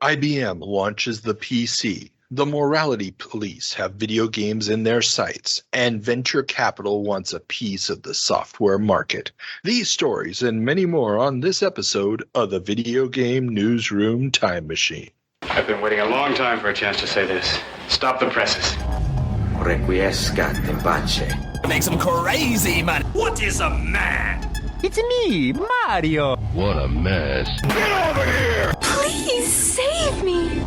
IBM launches the PC. The morality police have video games in their sights, and venture capital wants a piece of the software market. These stories and many more on this episode of the Video Game Newsroom Time Machine. I've been waiting a long time for a chance to say this. Stop the presses. Requiescat in pace. Makes him crazy, man. What is a man? It's me, Mario. What a mess. Get over here! Please save me.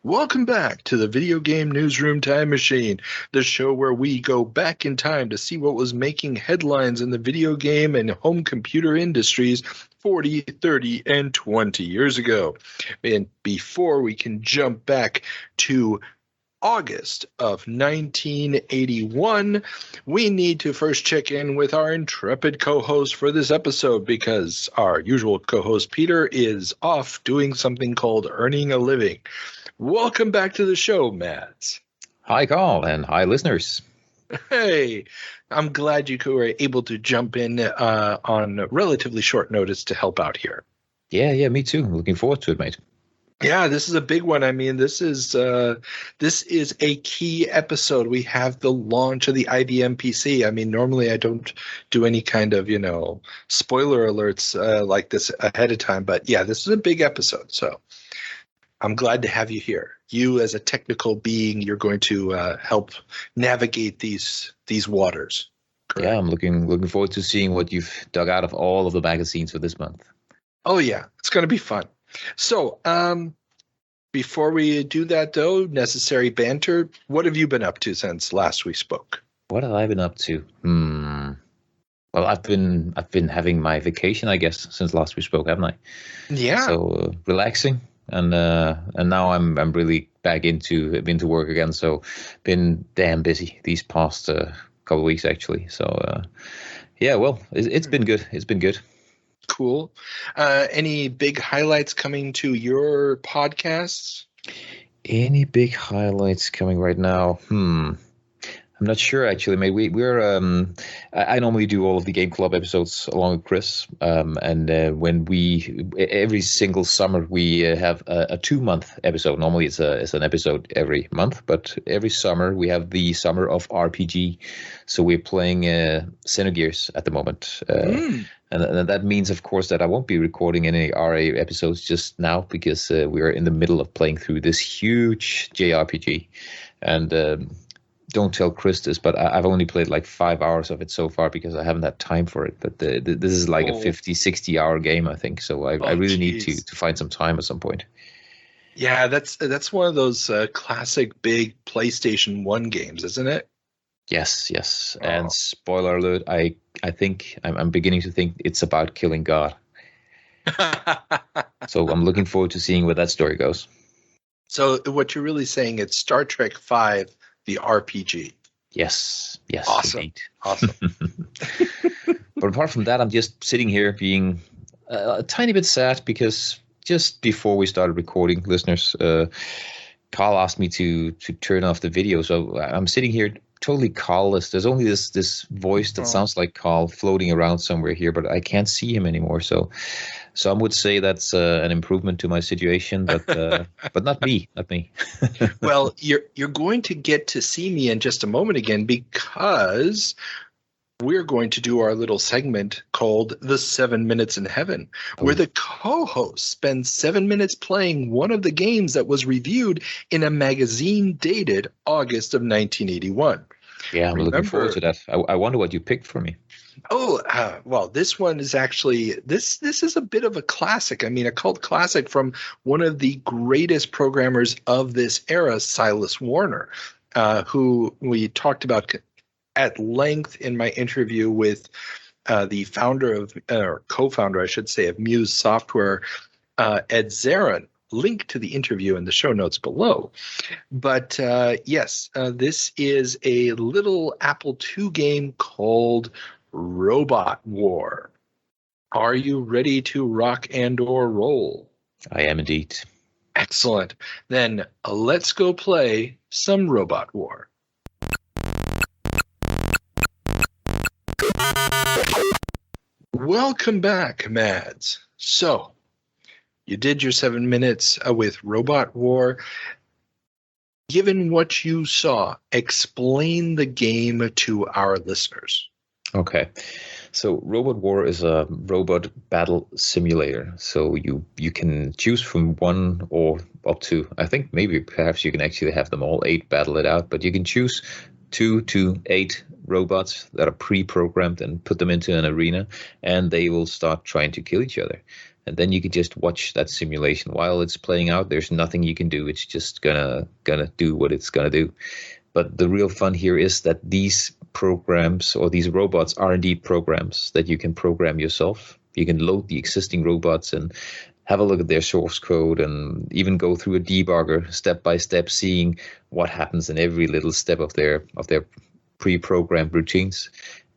Welcome back to the Video Game Newsroom Time Machine, the show where we go back in time to see what was making headlines in the video game and home computer industries 40, 30, and 20 years ago. And before we can jump back to August of 1981, we need to first check in with our intrepid co-host for this episode because our usual co-host Peter is off doing something called earning a living. Welcome back to the show, Mads. Hi, Carl, and hi, listeners. Hey, I'm glad you were able to jump in on relatively short notice to help out here. Yeah, me too. Looking forward to it, mate. Yeah, this is a big one. I mean, this is a key episode. We have the launch of the IBM PC. I mean, normally I don't do any kind of, spoiler alerts like this ahead of time. But yeah, this is a big episode. So I'm glad to have you here. You, as a technical being, you're going to help navigate these waters. Correct? Yeah, I'm looking forward to seeing what you've dug out of all of the magazines for this month. Oh yeah, it's going to be fun. So, before we do that, though, necessary banter. What have you been up to since last we spoke? What have I been up to? Well, I've been having my vacation, I guess, since last we spoke, haven't I? Yeah. So relaxing, and now I'm really back into work again. So been damn busy these past couple of weeks actually. So yeah, well, it's been good. It's been good. Cool. Any big highlights coming to your podcasts? Any big highlights coming right now? I'm not sure actually, mate. We're I normally do all of the Game Club episodes along with Chris, and when every single summer we have a 2-month episode. Normally it's an episode every month, but every summer we have the Summer of RPG. So we're playing Xenogears at the moment, and that means, of course, that I won't be recording any RA episodes just now because we're in the middle of playing through this huge JRPG, and. Don't tell Chris this, but I've only played like 5 hours of it so far because I haven't had time for it. But this is like a 50, 60-hour game, I think. So I really need to find some time at some point. Yeah, that's one of those classic big PlayStation 1 games, isn't it? Yes. Oh. And spoiler alert, I think I'm beginning to think it's about killing God. So I'm looking forward to seeing where that story goes. So what you're really saying, it's Star Trek V, the RPG. Yes. Awesome. Indeed. Awesome. But apart from that, I'm just sitting here being a tiny bit sad because just before we started recording, listeners, Carl asked me to turn off the video. So I'm sitting here totally Carl-less. There's only this voice that sounds like Carl floating around somewhere here, but I can't see him anymore. So I would say that's an improvement to my situation, but not me. Well, you're going to get to see me in just a moment again because we're going to do our little segment called The 7 Minutes in Heaven, where the co-host spends 7 minutes playing one of the games that was reviewed in a magazine dated August of 1981. Yeah, I'm looking forward to that. I wonder what you picked for me. Oh, well, this one is actually, this is a bit of a classic. I mean, a cult classic from one of the greatest programmers of this era, Silas Warner, who we talked about at length in my interview with the founder or co-founder, I should say, of Muse Software, Ed Zarin. Link to the interview in the show notes below. But yes, this is a little Apple II game called Robot War. Are you ready to rock and or roll? I am indeed. Excellent. Then let's go play some Robot War. Welcome back, Mads. So, you did your 7 minutes with Robot War. Given what you saw, explain the game to our listeners. Okay. So Robot War is a robot battle simulator. So you can choose from one or up to, I think maybe perhaps you can actually have them all 8 battle it out, but you can choose 2 to 8 robots that are pre-programmed and put them into an arena, and they will start trying to kill each other. And then you can just watch that simulation while it's playing out. There's nothing you can do. It's just gonna do what it's gonna do. But the real fun here is that these programs or these robots are indeed programs that you can program yourself. You can load the existing robots and have a look at their source code and even go through a debugger step by step, seeing what happens in every little step of their pre-programmed routines.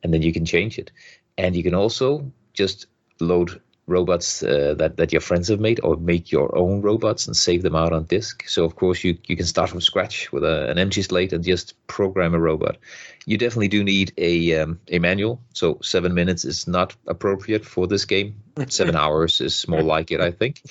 And then you can change it. And you can also just load robots that your friends have made, or make your own robots and save them out on disk. So of course you can start from scratch with an empty slate and just program a robot. You definitely do need a manual. So 7 minutes is not appropriate for this game. 7 hours is more like it, I think.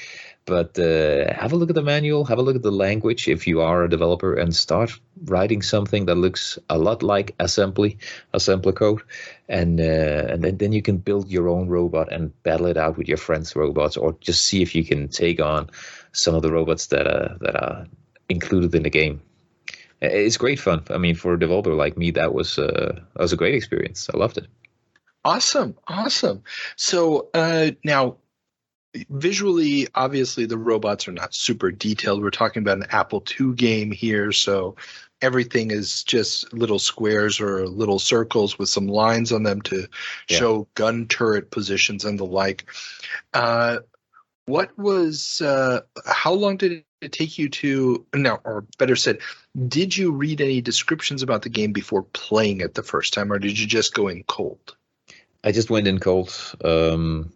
But have a look at the manual, have a look at the language if you are a developer, and start writing something that looks a lot like assembler code, and then you can build your own robot and battle it out with your friends' robots, or just see if you can take on some of the robots that are included in the game. It's great fun. I mean, for a developer like me, that was a great experience. I loved it. Awesome. So now, visually, obviously, the robots are not super detailed. We're talking about an Apple II game here, so everything is just little squares or little circles with some lines on them to show gun turret positions and the like. What was? How long did it take you to? No, or better said, did you read any descriptions about the game before playing it the first time, or did you just go in cold? I just went in cold,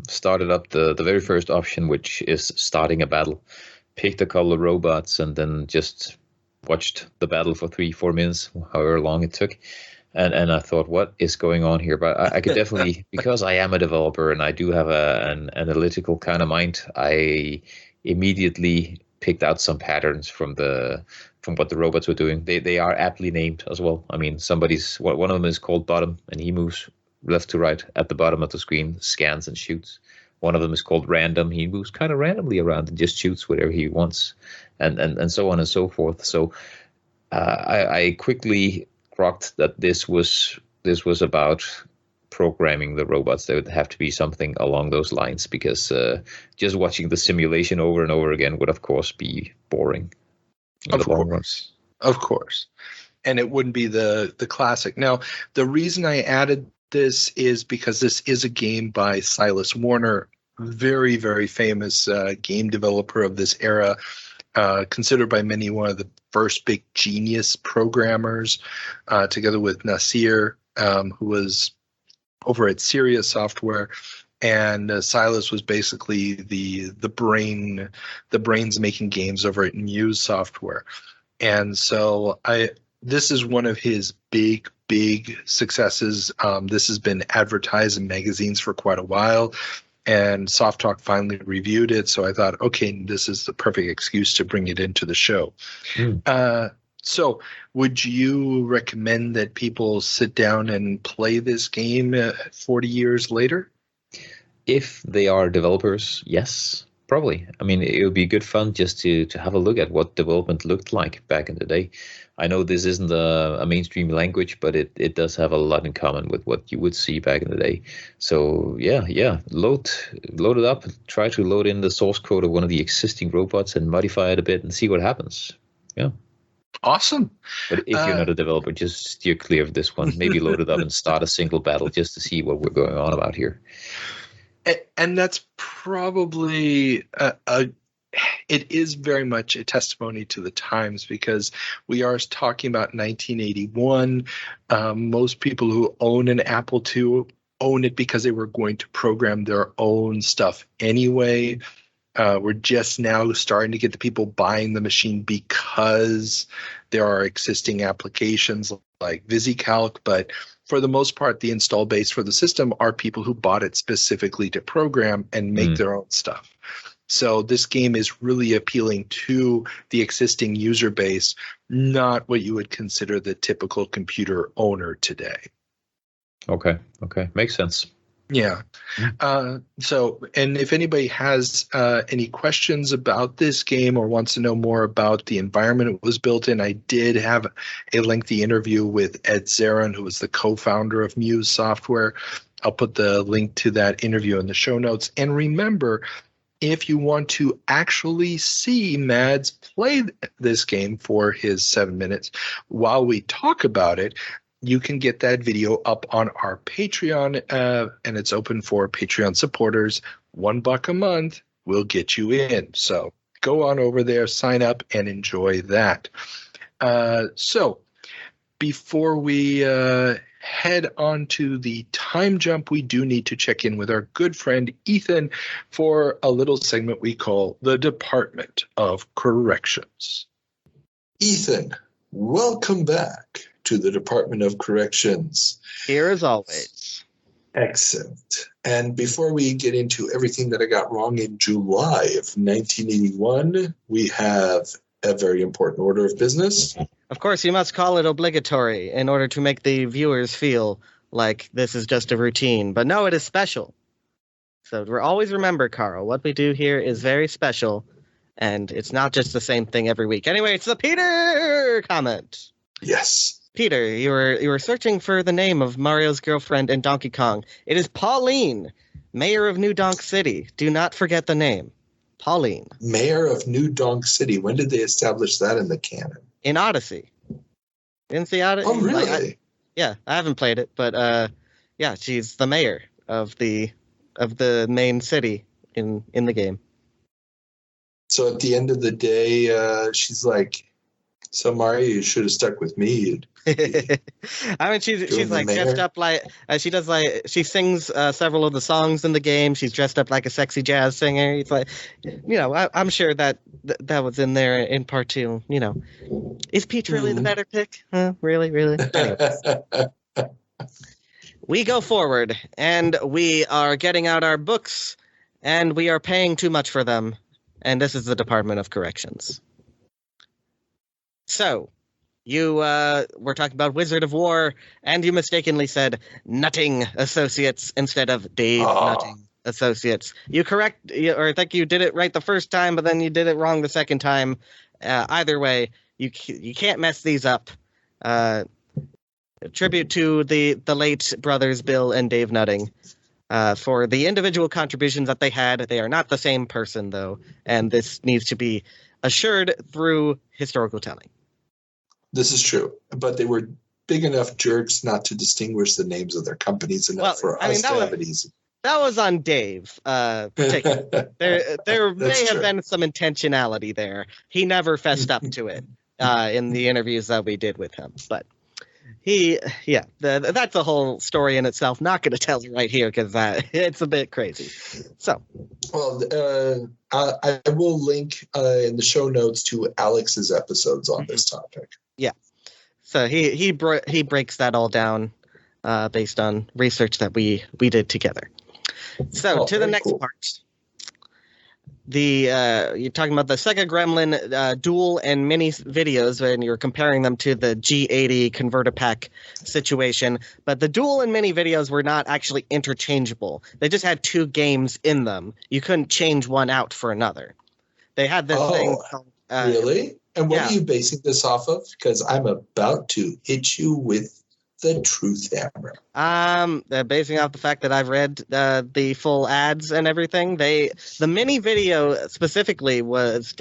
started up the very first option, which is starting a battle, picked a couple of robots, and then just watched the battle for 3-4 minutes, however long it took. And I thought, what is going on here? But I could definitely, because I am a developer and I do have an analytical kind of mind, I immediately picked out some patterns from what the robots were doing. They are aptly named as well. I mean, one of them is called Bottom, and he moves left to right at the bottom of the screen, scans and shoots. One of them is called Random. He moves kind of randomly around and just shoots whatever he wants, and so on and so forth. So I quickly grokked that this was about programming the robots. There would have to be something along those lines, because just watching the simulation over and over again would, of course, be boring in the long run. Of course. And it wouldn't be the classic. Now, the reason I added this is because this is a game by Silas Warner, very, very famous game developer of this era, considered by many one of the first big genius programmers, together with Nasir, who was over at Sirius Software. And Silas was basically the brains making games over at Muse Software. And so this is one of his big successes. This has been advertised in magazines for quite a while, and Soft Talk finally reviewed it. So I thought, okay, this is the perfect excuse to bring it into the show. So would you recommend that people sit down and play this game 40 years later? If they are developers, yes. Probably. I mean, it would be good fun just to have a look at what development looked like back in the day. I know this isn't a mainstream language, but it does have a lot in common with what you would see back in the day. So yeah, load it up. Try to load in the source code of one of the existing robots and modify it a bit and see what happens. Yeah. Awesome. But if you're not a developer, just steer clear of this one. Maybe load it up and start a single battle just to see what we're going on about here. And that's probably it is very much a testimony to the times, because we are talking about 1981. Most people who own an Apple II own it because they were going to program their own stuff anyway. We're just now starting to get the people buying the machine because there are existing applications like VisiCalc, but for the most part, the install base for the system are people who bought it specifically to program and make their own stuff. So this game is really appealing to the existing user base, not what you would consider the typical computer owner today. Okay. Makes sense. Yeah. So, and if anybody has any questions about this game or wants to know more about the environment it was built in, I did have a lengthy interview with Ed Zarin, who was the co-founder of Muse Software. I'll put the link to that interview in the show notes. And remember, if you want to actually see Mads play this game for his 7 minutes while we talk about it, you can get that video up on our Patreon, and it's open for Patreon supporters. $1 a month will get you in. So go on over there, sign up, and enjoy that. So before we head on to the time jump, we do need to check in with our good friend Ethan for a little segment we call the Department of Corrections. Ethan, welcome back to the Department of Corrections. Here as always. Excellent. And before we get into everything that I got wrong in July of 1981, we have a very important order of business. Of course, you must call it obligatory in order to make the viewers feel like this is just a routine. But no, it is special. So always remember, Carl, what we do here is very special, and it's not just the same thing every week. Anyway, it's the Peter comment. Yes. Peter, you were searching for the name of Mario's girlfriend in Donkey Kong. It is Pauline, mayor of New Donk City. Do not forget the name. Pauline. Mayor of New Donk City. When did they establish that in the canon? In Odyssey. Didn't see Odyssey? Oh, really? I haven't played it, but yeah, she's the mayor of the main city in the game. So at the end of the day, she's like, so Mario, you should have stuck with me. I mean, she's like dressed up like she sings several of the songs in the game. She's dressed up like a sexy jazz singer. It's like, I'm sure that was in there in part 2. Is Peach really the better pick? Really? Anyways. We go forward, and we are getting out our books, and we are paying too much for them, and this is the Department of Corrections. So, you were talking about Wizard of War, and you mistakenly said Nutting Associates instead of Dave Nutting Associates. I think you did it right the first time, but then you did it wrong the second time. Either way, you can't mess these up. Tribute to the late brothers Bill and Dave Nutting for the individual contributions that they had. They are not the same person, though, and this needs to be assured through historical telling. This is true, but they were big enough jerks not to distinguish the names of their companies enough for us to have it easy. That was on Dave, particularly. There may have been some intentionality there. He never fessed up to it in the interviews that we did with him. But that's a whole story in itself. Not going to tell you right here because it's a bit crazy. So, well, I will link in the show notes to Alex's episodes on this topic. Yeah. So he breaks that all down based on research that we did together. So to the next part. You're talking about the Sega Gremlin dual and mini videos when you're comparing them to the G80 converter pack situation. But the dual and mini videos were not actually interchangeable. They just had 2 games in them. You couldn't change one out for another. They had this thing called, really? And what are you basing this off of? Because I'm about to hit you with the truth hammer. Basing off the fact that I've read the full ads and everything. The mini video specifically was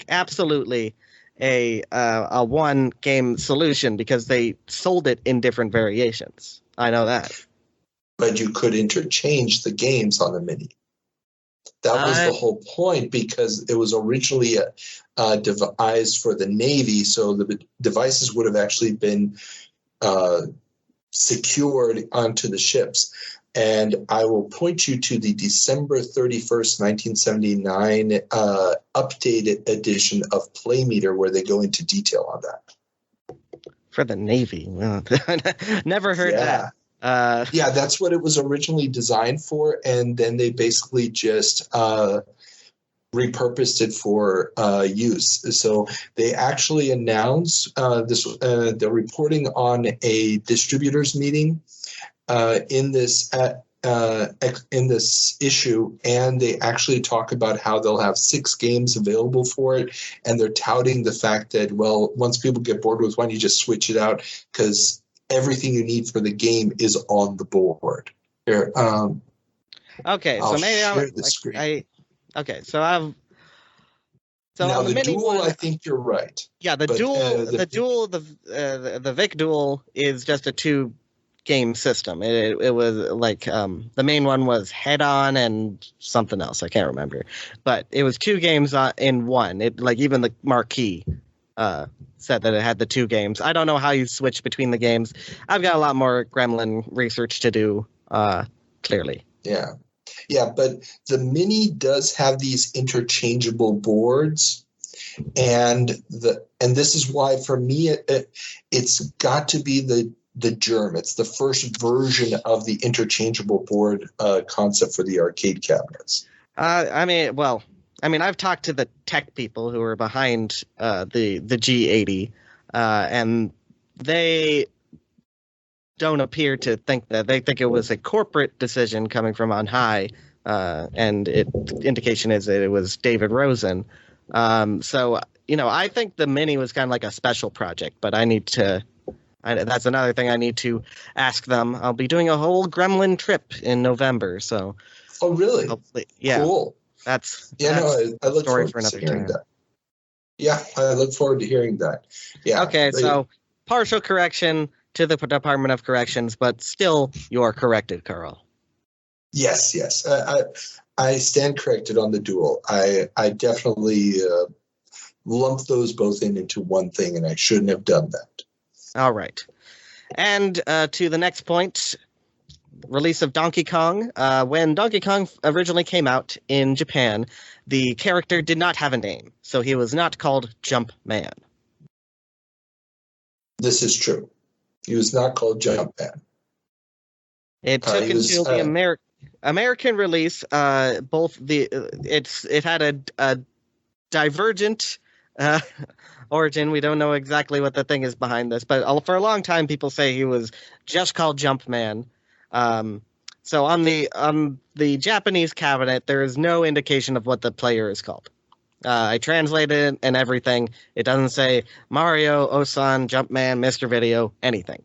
absolutely a one game solution because they sold it in different variations. I know that. But you could interchange the games on the mini. That was the whole point because it was originally devised for the Navy, so the devices would have actually been secured onto the ships. And I will point you to the December 31st, 1979 updated edition of Playmeter where they go into detail on that. For the Navy. Well, never heard that. Yeah, that's what it was originally designed for. And then they basically just repurposed it for use. So they actually announced they're reporting on a distributors meeting in this issue, and they actually talk about how they'll have 6 games available for it, and they're touting the fact that, well, once people get bored with one, you just switch it out because everything you need for the game is on the board. Here, okay, I'll so maybe share the screen. Okay, so I've. So now the Duel, one, I think you're right. Yeah, the Vic Duel is just a 2-game system. It was like the main one was Head On and something else. I can't remember, but it was 2 games in one. It like even the marquee said that it had the 2 games. I don't know how you switch between the games. I've got a lot more Gremlin research to do. Clearly. Yeah, but the Mini does have these interchangeable boards, and this is why for me it's got to be the germ. It's the first version of the interchangeable board concept for the arcade cabinets. I mean, I've talked to the tech people who are behind the G80, and they don't appear to think that. They think it was a corporate decision coming from on high, and indication is that it was David Rosen. So, I think the Mini was kind of like a special project, but that's another thing I need to ask them. I'll be doing a whole Gremlin trip in November, so. Oh, really? Hopefully, yeah. Cool. That's I look forward to hearing that. Yeah, I look forward to hearing that. Yeah. Okay, so partial correction to the Department of Corrections, but still you're corrected, Carl. Yes. I stand corrected on the Duel. I definitely lumped those both into one thing, and I shouldn't have done that. All right. And to the next point, release of Donkey Kong. When Donkey Kong originally came out in Japan, the character did not have a name, so he was not called Jumpman. This is true. He was not called Jumpman. It took until the American release. It had a divergent origin. We don't know exactly what the thing is behind this, but for a long time, people say he was just called Jumpman. So on the Japanese cabinet, there is no indication of what the player is called. I translated it and everything. It doesn't say Mario, Osan, Jumpman, Mr. Video, anything.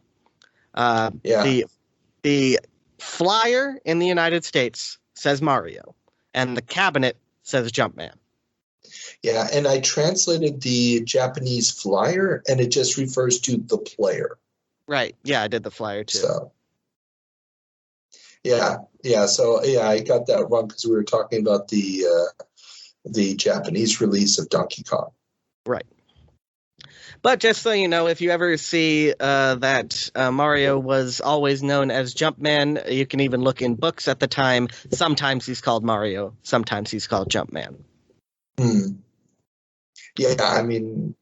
The flyer in the United States says Mario, and the cabinet says Jumpman. Yeah, and I translated the Japanese flyer, and it just refers to the player. Right. Yeah, I did the flyer too. So. Yeah. So I got that wrong because we were talking about the Japanese release of Donkey Kong. Right. But just so you know, if you ever see that Mario was always known as Jumpman, you can even look in books at the time. Sometimes he's called Mario. Sometimes he's called Jumpman. Yeah, I mean,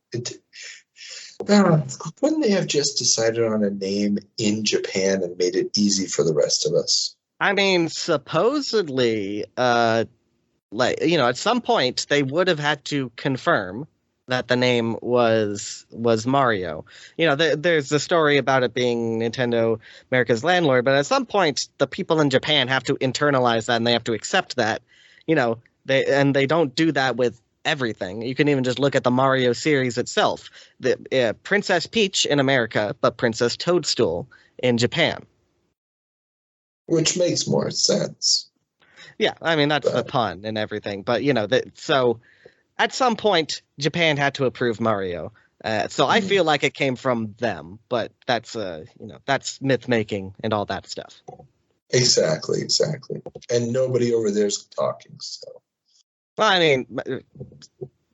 wouldn't they have just decided on a name in Japan and made it easy for the rest of us? I mean, supposedly, at some point they would have had to confirm that the name was Mario. There's the story about it being Nintendo America's landlord, but at some point the people in Japan have to internalize that and they have to accept that. They don't do that with everything. You can even just look at the Mario series itself. The Princess Peach in America, but Princess Toadstool in Japan. Which makes more sense. Yeah, I mean, that's the pun and everything. But, so at some point, Japan had to approve Mario. So I feel like it came from them, but that's myth making and all that stuff. Exactly. And nobody over there's talking, so. Well, I mean,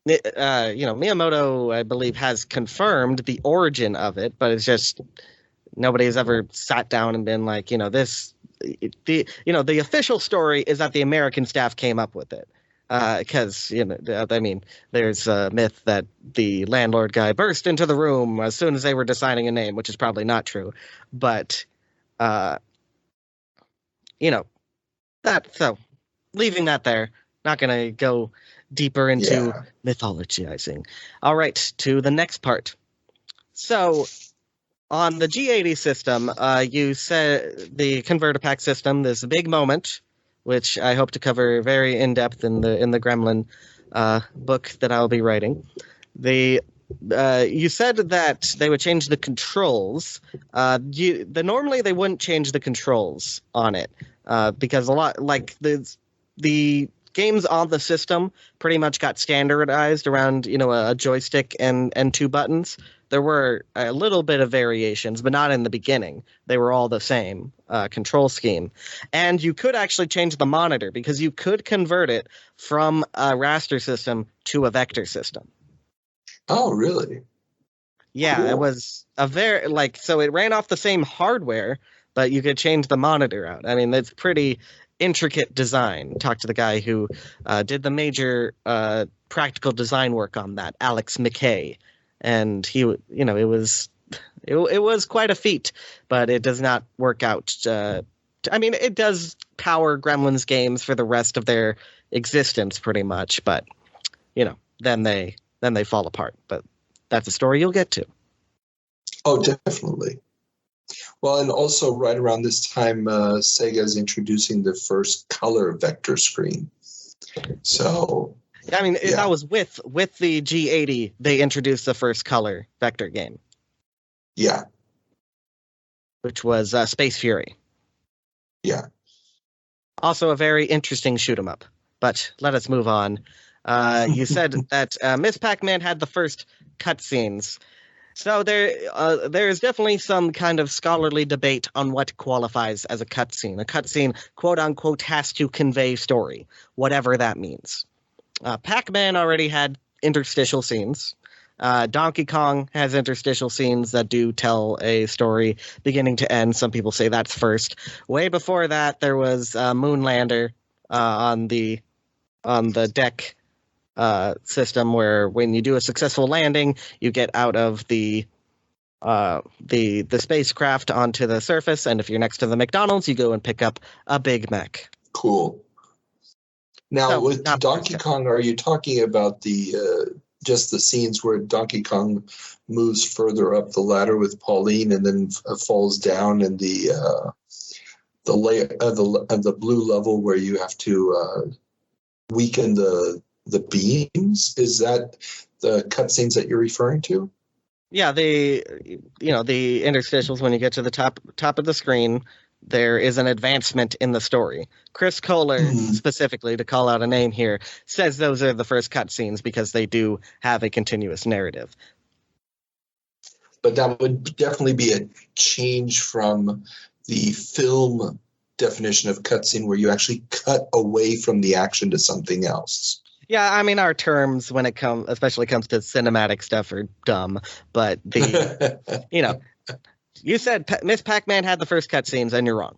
Miyamoto, I believe, has confirmed the origin of it, but it's just nobody has ever sat down and been like, this the official story is that the American staff came up with it. Because, there's a myth that the landlord guy burst into the room as soon as they were deciding a name, which is probably not true. But, so leaving that there, not going to go deeper into mythologizing. All right, to the next part. So, on the G80 system, you said the converter pack system, this big moment, which I hope to cover very in depth in the Gremlin book that I'll be writing. You said that they would change the controls. Normally they wouldn't change the controls on it because a lot like the games on the system pretty much got standardized around a joystick and two buttons. There were a little bit of variations, but not in the beginning. They were all the same control scheme. And you could actually change the monitor because you could convert it from a raster system to a vector system. Oh, really? Yeah, cool. It was so it ran off the same hardware, but you could change the monitor out. I mean, it's pretty intricate design. Talk to the guy who did the major practical design work on that, Alex McKay. And he, it was quite a feat, but it does not work out. It does power Gremlins games for the rest of their existence, pretty much. But, then they fall apart. But that's a story you'll get to. Oh, definitely. Well, and also right around this time, Sega is introducing the first color vector screen. So. That was with the G80, they introduced the first color vector game. Yeah. Which was Space Fury. Yeah. Also a very interesting shoot 'em up. But let us move on. You said that Miss Pac-Man had the first cutscenes. So there's definitely some kind of scholarly debate on what qualifies as a cutscene. A cutscene, quote-unquote, has to convey story, whatever that means. Pac-Man already had interstitial scenes. Donkey Kong has interstitial scenes that do tell a story beginning to end. Some people say that's first. Way before that, there was Moonlander on the deck system, where when you do a successful landing, you get out of the spacecraft onto the surface, and if you're next to the McDonald's, you go and pick up a Big Mac. Cool. Now, with Donkey Kong, are you talking about just the scenes where Donkey Kong moves further up the ladder with Pauline and then falls down in the blue level where you have to weaken the beams? Is that the cutscenes that you're referring to? Yeah, the interstitials when you get to the top of the screen. There is an advancement in the story. Chris Kohler, specifically, to call out a name here, says those are the first cutscenes because they do have a continuous narrative. But that would definitely be a change from the film definition of cutscene, where you actually cut away from the action to something else. Yeah, our terms when it especially comes to cinematic stuff are dumb, but you said Miss Pac-Man had the first cutscenes, and you're wrong.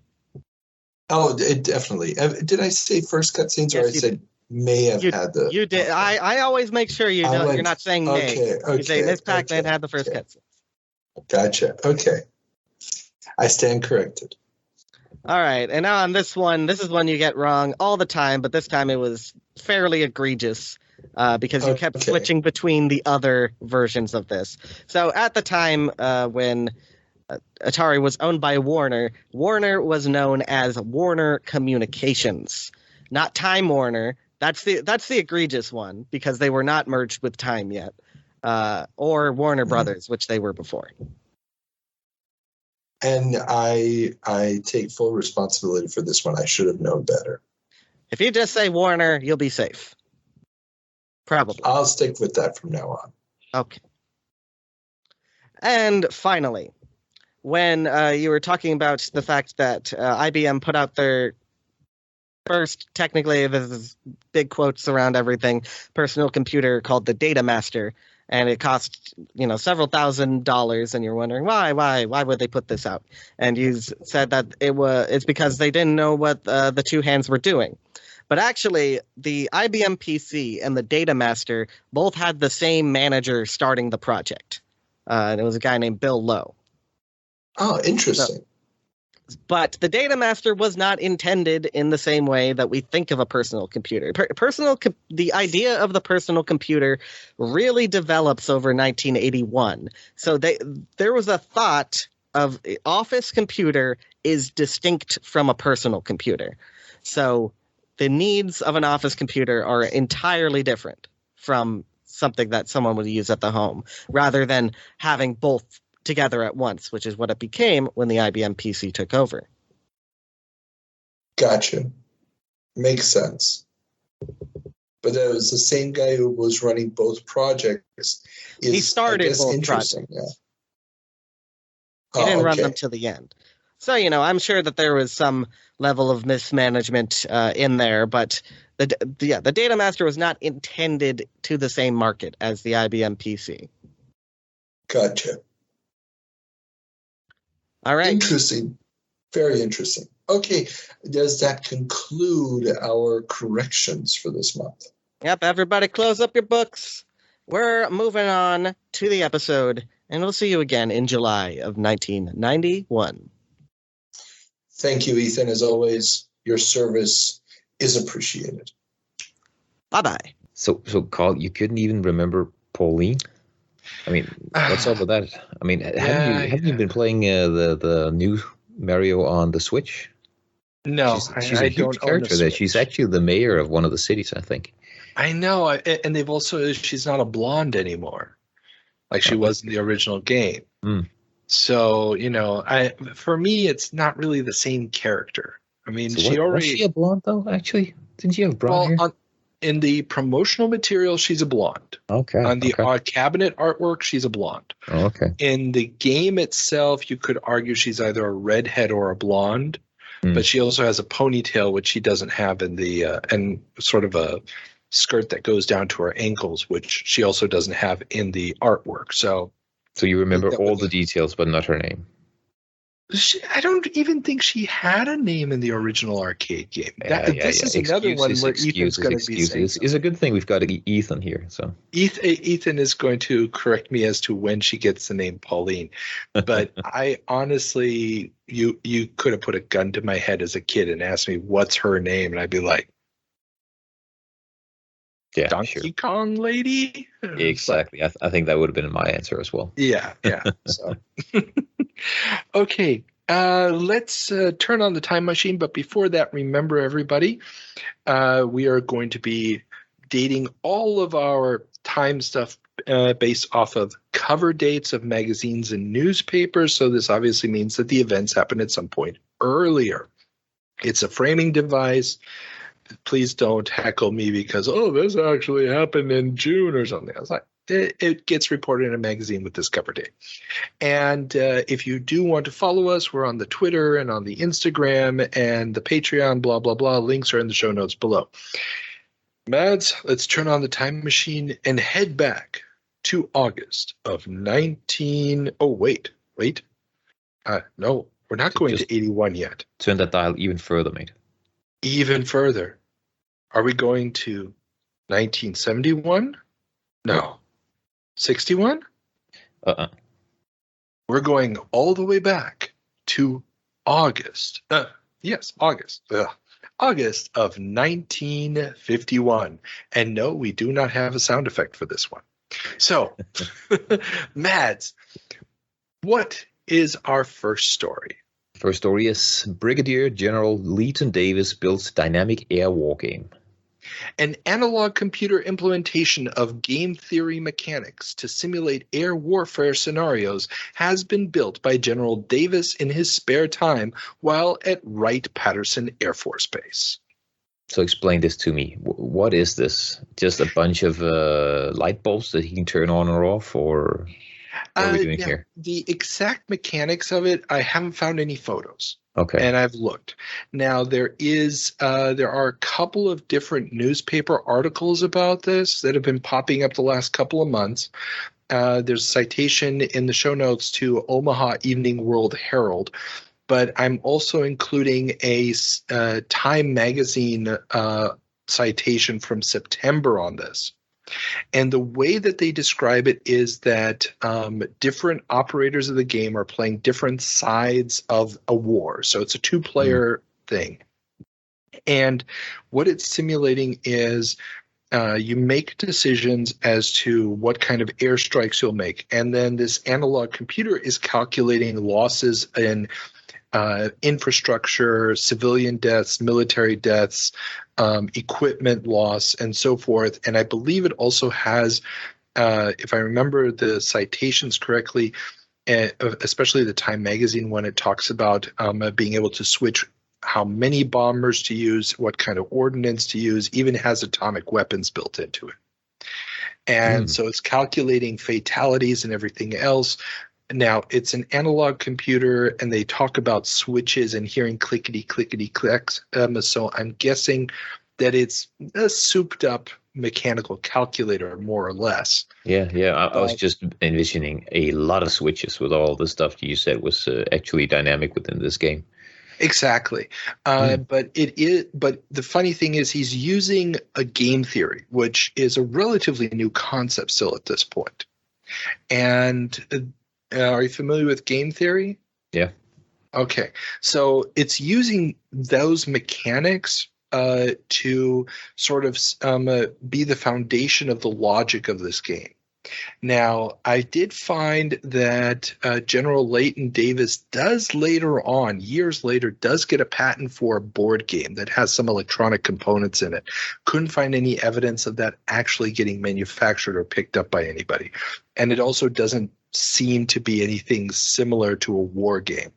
Oh, it definitely. Did I say first cutscenes, or I said may have had the? You did. Okay. I always make sure you're not saying may. Okay. You say Miss Pac-Man had the first cutscenes. Gotcha. Okay. I stand corrected. All right, and now on this is one you get wrong all the time, but this time it was fairly egregious. Because you kept switching between the other versions of this. So at the time when Atari was owned by Warner, Warner was known as Warner Communications, not Time Warner. That's the egregious one, because they were not merged with Time yet, or Warner Brothers, which they were before. And I take full responsibility for this one. I should have known better. If you just say Warner, you'll be safe. Probably. I'll stick with that from now on. Okay. And finally, when you were talking about the fact that IBM put out their first, technically, there's big quotes around everything, personal computer called the Data Master, and it cost several $1,000s, and you're wondering why would they put this out? And you said that it's because they didn't know what the two hands were doing. But actually, the IBM PC and the Data Master both had the same manager starting the project. And it was a guy named Bill Lowe. Oh, interesting. But the Data Master was not intended in the same way that we think of a personal computer. The idea of the personal computer really develops over 1981. So there was a thought of office computer is distinct from a personal computer. So the needs of an office computer are entirely different from something that someone would use at the home, rather than having both together at once, which is what it became when the IBM PC took over. Gotcha. Makes sense. But it was the same guy who was running both projects. He started both projects. Yeah. He didn't run them to the end. So, I'm sure that there was some level of mismanagement in there, but the Data Master was not intended to the same market as the IBM PC. Gotcha. All right. Interesting. Very interesting. Okay. Does that conclude our corrections for this month? Yep. Everybody close up your books. We're moving on to the episode, and we'll see you again in July of 1991. Thank you, Ethan. As always, your service is appreciated. Bye-bye. So Carl, you couldn't even remember Pauline? I mean, what's up with that? I mean, haven't you been playing the new Mario on the Switch? No, she's a huge character there. She's actually the mayor of one of the cities, I think. I know, and she's not a blonde anymore, like she was in the original game. Mm. So, for me, it's not really the same character. I mean, was she a blonde, though, actually? Didn't she have brown hair? In the promotional material, she's a blonde. Okay. On the cabinet artwork, she's a blonde. Oh, okay. In the game itself, you could argue she's either a redhead or a blonde, but she also has a ponytail, which she doesn't have in the and sort of a skirt that goes down to her ankles, which she also doesn't have in the artwork. So you remember all the details, but not her name. I don't even think she had a name in the original arcade game. This is another one where Ethan's going to be saying. It's a good thing we've got Ethan here. So Ethan is going to correct me as to when she gets the name Pauline. But I honestly, you could have put a gun to my head as a kid and asked me what's her name, and I'd be like, Donkey Kong lady? Exactly. I think that would have been my answer as well. Yeah. So. Okay, let's turn on the time machine. But before that, remember, everybody, we are going to be dating all of our time stuff based off of cover dates of magazines and newspapers. So this obviously means that the events happened at some point earlier. It's a framing device. Please don't heckle me because, this actually happened in June or something. I was like, it gets reported in a magazine with this cover date. And if you do want to follow us, we're on the Twitter and on the Instagram and the Patreon, blah, blah, blah. Links are in the show notes below. Mads, let's turn on the time machine and head back to August of 19... Oh, wait. No, we're not going to 81 yet. Turn that dial even further, mate. Even further. Are we going to 1971? No. 61? We're going all the way back to August. August. August of 1951. And no, we do not have a sound effect for this one. So, Mads, what is our first story? First story is Brigadier General Leeton Davis builds dynamic air war game. An analog computer implementation of game theory mechanics to simulate air warfare scenarios has been built by General Davis in his spare time while at Wright-Patterson Air Force Base. So explain this to me. What is this? Just a bunch of light bulbs that he can turn on or off, or? What are we doing Now, here? the exact mechanics of it, I haven't found any photos. Okay. And I've looked. Now there are a couple of different newspaper articles about this that have been popping up the last couple of months. There's a citation in the show notes to Omaha Evening World Herald, but I'm also including a Time magazine citation from September on this. And the way that they describe it is that different operators of the game are playing different sides of a war. So it's a two-player thing. And what it's simulating is you make decisions as to what kind of airstrikes you'll make. And then this analog computer is calculating losses in infrastructure, civilian deaths, military deaths, equipment loss, and so forth. And I believe it also has, if I remember the citations correctly, especially the Time magazine one, it talks about being able to switch how many bombers to use, what kind of ordnance to use, even has atomic weapons built into it. And so it's calculating fatalities and everything else. Now, it's an analog computer, and they talk about switches and hearing clickety-clicks. So I'm guessing that it's a souped-up mechanical calculator, more or less. Yeah. I was just envisioning a lot of switches with all the stuff you said was actually dynamic within this game. Exactly. But the funny thing is he's using a game theory, which is a relatively new concept still at this point. And are you familiar with game theory? Yeah. Okay. So it's using those mechanics to sort of be the foundation of the logic of this game. Now, I did find that General Leighton Davis does later on, years later, does get a patent for a board game that has some electronic components in it. Couldn't find any evidence of that actually getting manufactured or picked up by anybody. And it also doesn't seem to be anything similar to a war game.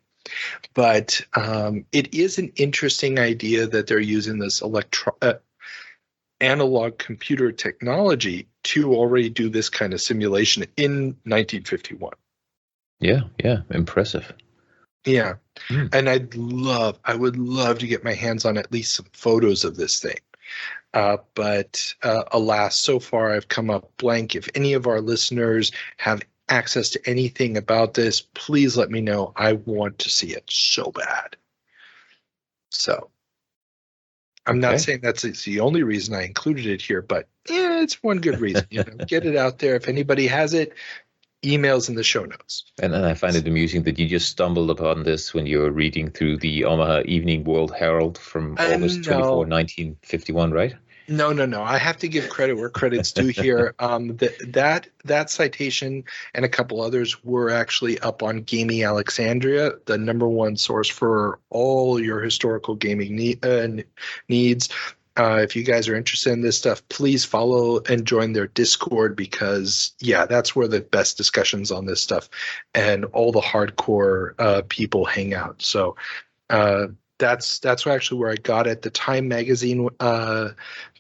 But it is an interesting idea that they're using this analog computer technology to already do this kind of simulation in 1951. Yeah, impressive. Yeah, and I would love to get my hands on at least some photos of this thing. But alas, so far I've come up blank. If any of our listeners have access to anything about this, please let me know. I want to see it so bad. So I'm not saying that's the only reason I included it here, but it's one good reason. Get it out there. If anybody has it, emails in the show notes. And I find it amusing that you just stumbled upon this when you were reading through the Omaha Evening World Herald from August 24, 1951, right? No. I have to give credit where credit's due here. That citation and a couple others were actually up on Gaming Alexandria, the #1 source for all your historical gaming needs. If you guys are interested in this stuff, please follow and join their Discord because, that's where the best discussions on this stuff and all the hardcore people hang out. So that's actually where I got it. The Time magazine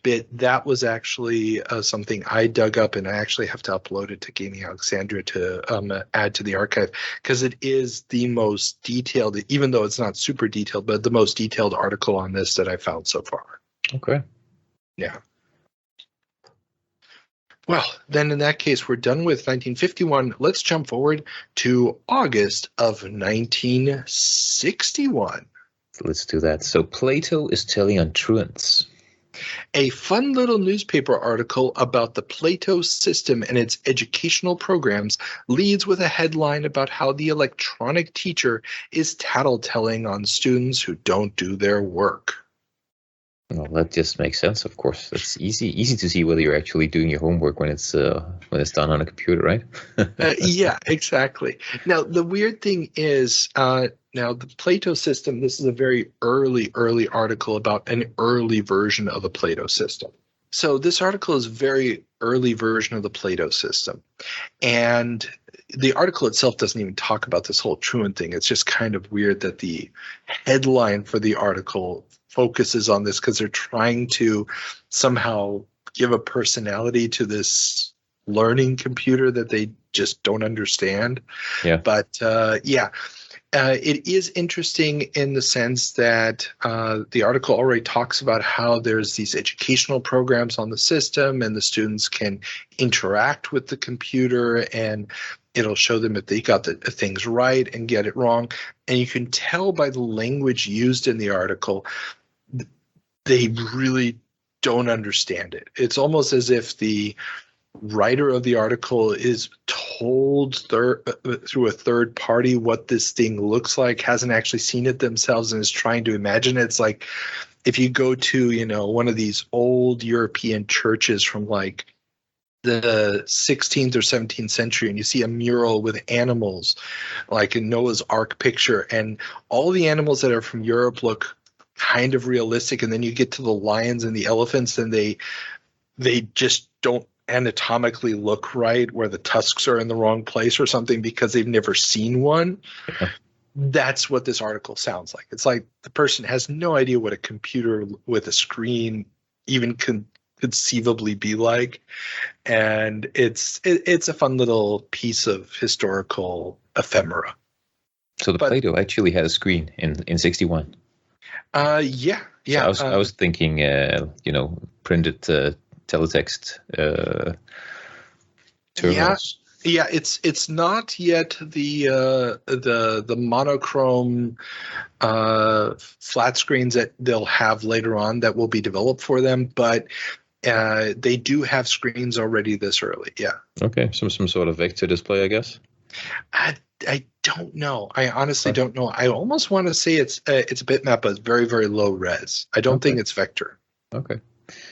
bit, that was actually something I dug up, and I actually have to upload it to Gaming Alexandria to add to the archive because it is the most detailed, even though it's not super detailed, but the most detailed article on this that I found so far. Okay. Yeah. Well, then in that case, we're done with 1951. Let's jump forward to August of 1961. Let's do that. So Plato is telling on truants. A fun little newspaper article about the Plato system and its educational programs leads with a headline about how the electronic teacher is tattletelling on students who don't do their work. Well, that just makes sense, of course. It's easy to see whether you're actually doing your homework when it's done on a computer, right? Yeah, exactly. Now, the weird thing is, the Plato system, this is a very early article about an early version of the Plato system. So this article is a very early version of the Plato system. And the article itself doesn't even talk about this whole truant thing. It's just kind of weird that the headline for the article focuses on this because they're trying to somehow give a personality to this learning computer that they just don't understand. Yeah. But it is interesting in the sense that the article already talks about how there's these educational programs on the system, and the students can interact with the computer, and it'll show them if they got the things right and get it wrong. And you can tell by the language used in the article, they really don't understand it. It's almost as if the writer of the article is told through a third party what this thing looks like, hasn't actually seen it themselves, and is trying to imagine it. It's like if you go to, one of these old European churches from like the 16th or 17th century, and you see a mural with animals, like a Noah's Ark picture, and all the animals that are from Europe look kind of realistic, and then you get to the lions and the elephants, and they just don't anatomically look right, where the tusks are in the wrong place or something because they've never seen one. Yeah. That's what this article sounds like. It's like the person has no idea what a computer with a screen even can conceivably be like, and it's a fun little piece of historical ephemera. So Plato actually had a screen in 61. Yeah. So I was thinking, printed teletext terminals. Yeah. It's not yet the monochrome flat screens that they'll have later on that will be developed for them, but they do have screens already this early. Yeah. Okay, some sort of vector display, I guess. I don't know. I honestly don't know. I almost want to say it's a bitmap, but it's very, very low res. I don't think it's vector. Okay.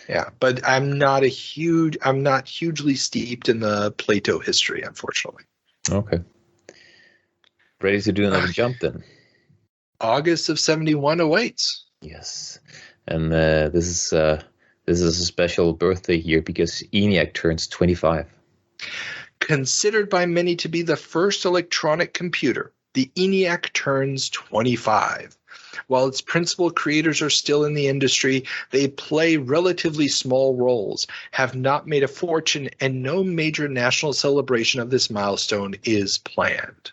Yeah, but I'm not hugely steeped in the Plato history, unfortunately. Okay. Ready to do another jump then? August of 71 awaits. Yes, and this is a special birthday year because Eniac turns 25. Considered by many to be the first electronic computer, the Eniac turns 25. While its principal creators are still in the industry, they play relatively small roles, have not made a fortune, and no major national celebration of this milestone is planned.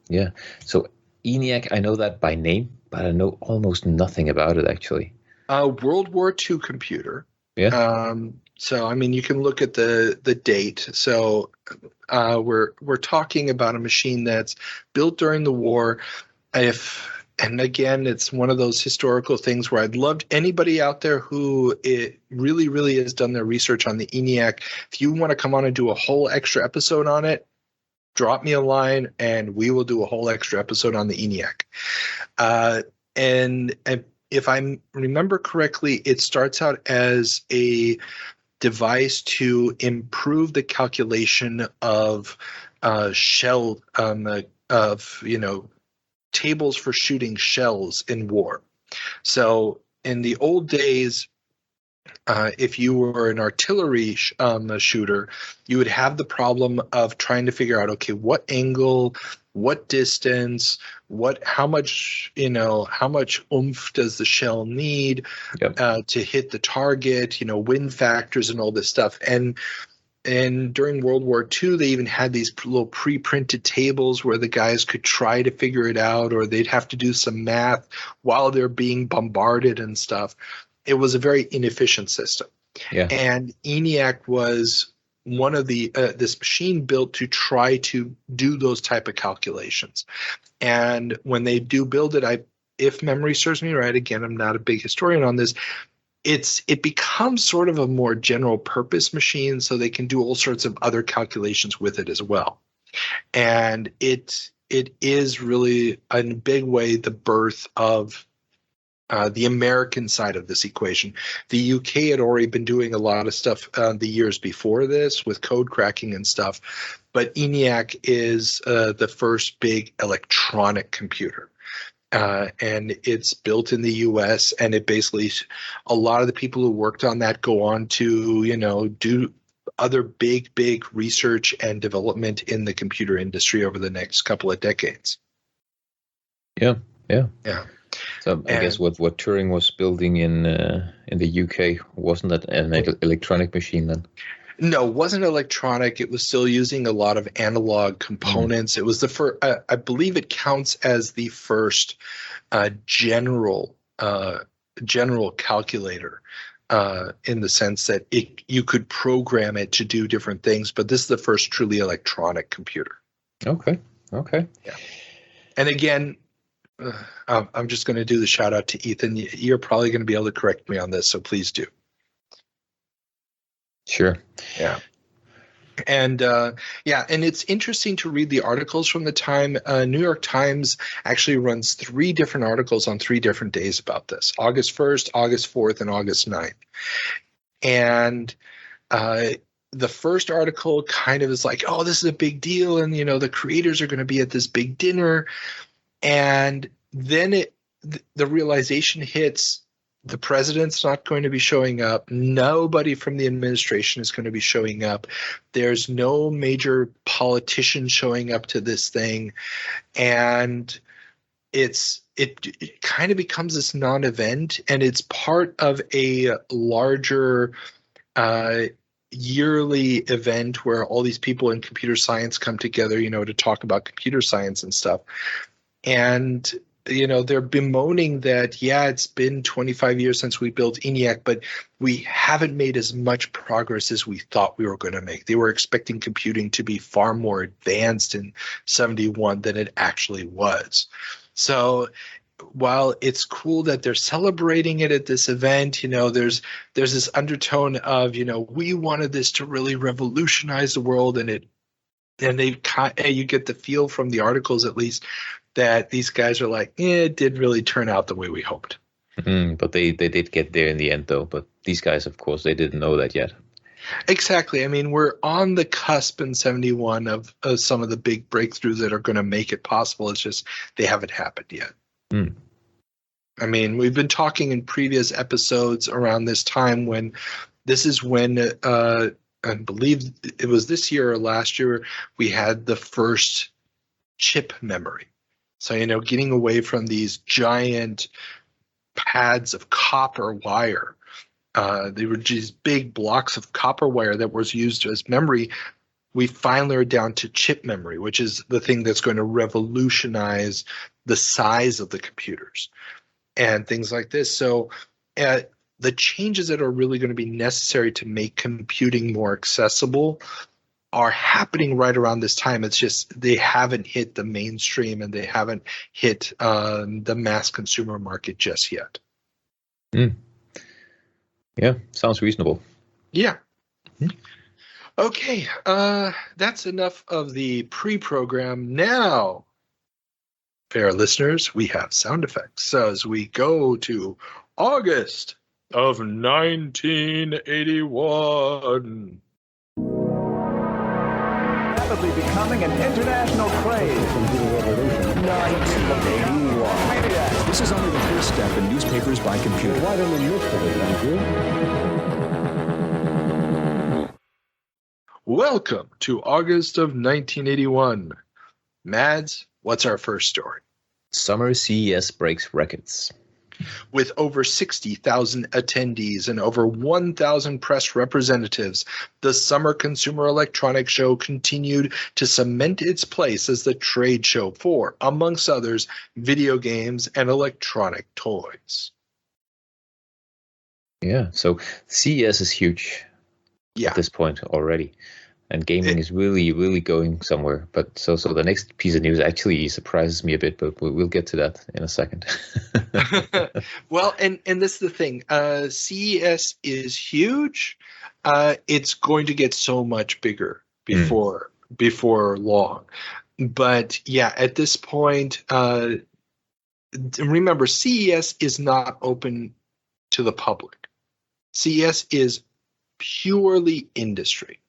Yeah. So Eniac, I know that by name, but I know almost nothing about it, actually. World War II computer. Yeah. So, I mean, you can look at the date. So we're talking about a machine that's built during the war. And again, it's one of those historical things where I'd love anybody out there who really, really has done their research on the Eniac. If you want to come on and do a whole extra episode on it, drop me a line and we will do a whole extra episode on the Eniac. And if I remember correctly, it starts out as a device to improve the calculation of tables for shooting shells in war. So in the old days, if you were an artillery shooter, you would have the problem of trying to figure out, okay, what angle, what distance, how much oomph does the shell need to hit the target, wind factors and all this stuff. And during World War II, they even had these little pre-printed tables where the guys could try to figure it out, or they'd have to do some math while they're being bombarded and stuff. It was a very inefficient system. Yeah. And ENIAC was one of this machine built to try to do those type of calculations. And when they do build it, if memory serves me right, again, I'm not a big historian on this, it becomes sort of a more general purpose machine, so they can do all sorts of other calculations with it as well. And it is really, in a big way, the birth of the American side of this equation. The UK had already been doing a lot of stuff the years before this with code cracking and stuff, but ENIAC is the first big electronic computer. And it's built in the U.S., and it basically, a lot of the people who worked on that go on to, do other big research and development in the computer industry over the next couple of decades. Yeah. So I guess what Turing was building in the UK, wasn't that an electronic machine then? No, it wasn't electronic. It was still using a lot of analog components. It was the first, I believe it counts as the first general calculator in the sense that you could program it to do different things. But this is the first truly electronic computer. Okay. Yeah. And again, I'm just going to do the shout out to Ethan. You're probably going to be able to correct me on this, so please do. Sure. Yeah. And and it's interesting to read the articles from the time. New York Times actually runs 3 different articles on 3 different days about this: August 1st, August 4th, and August 9th. And the first article kind of is like, oh, this is a big deal, and the creators are going to be at this big dinner, and then the realization hits. The president's not going to be showing up. Nobody from the administration is going to be showing up. There's no major politician showing up to this thing. And it kind of becomes this non-event, and it's part of a larger yearly event where all these people in computer science come together, to talk about computer science and stuff. And they're bemoaning that, it's been 25 years since we built ENIAC, but we haven't made as much progress as we thought we were going to make. They were expecting computing to be far more advanced in 71 than it actually was. So while it's cool that they're celebrating it at this event, there's this undertone of, we wanted this to really revolutionize the world, and you get the feel from the articles, at least, that these guys are like, it did really turn out the way we hoped. But they did get there in the end, though. But these guys, of course, they didn't know that yet. Exactly. I mean, we're on the cusp in 71 of some of the big breakthroughs that are going to make it possible. It's just they haven't happened yet. I mean, we've been talking in previous episodes around this time when I believe it was this year or last year, we had the first chip memory. So, getting away from these giant pads of copper wire. They were these big blocks of copper wire that was used as memory. We finally are down to chip memory, which is the thing that's going to revolutionize the size of the computers and things like this. So the changes that are really going to be necessary to make computing more accessible are happening right around this time. It's just they haven't hit the mainstream, and they haven't hit the mass consumer market just yet. Yeah, sounds reasonable. Yeah. Okay, that's enough of the pre-program. Now, fair listeners, we have sound effects. So as we go to August of 1981. Rapidly becoming an international craze. 1981. This is only the first step in newspapers by computer. Right in the midst of it, thank you. Welcome to August of 1981. Mads, what's our first story? Summer CES breaks records. With over 60,000 attendees and over 1,000 press representatives, the Summer Consumer Electronics Show continued to cement its place as the trade show for, amongst others, video games and electronic toys. Yeah, so CES is huge at this point already. And gaming is really, really going somewhere. But so the next piece of news actually surprises me a bit, but we'll get to that in a second. Well, and this is the thing. CES is huge. It's going to get so much bigger before long. But yeah, at this point, remember, CES is not open to the public. CES is purely industry.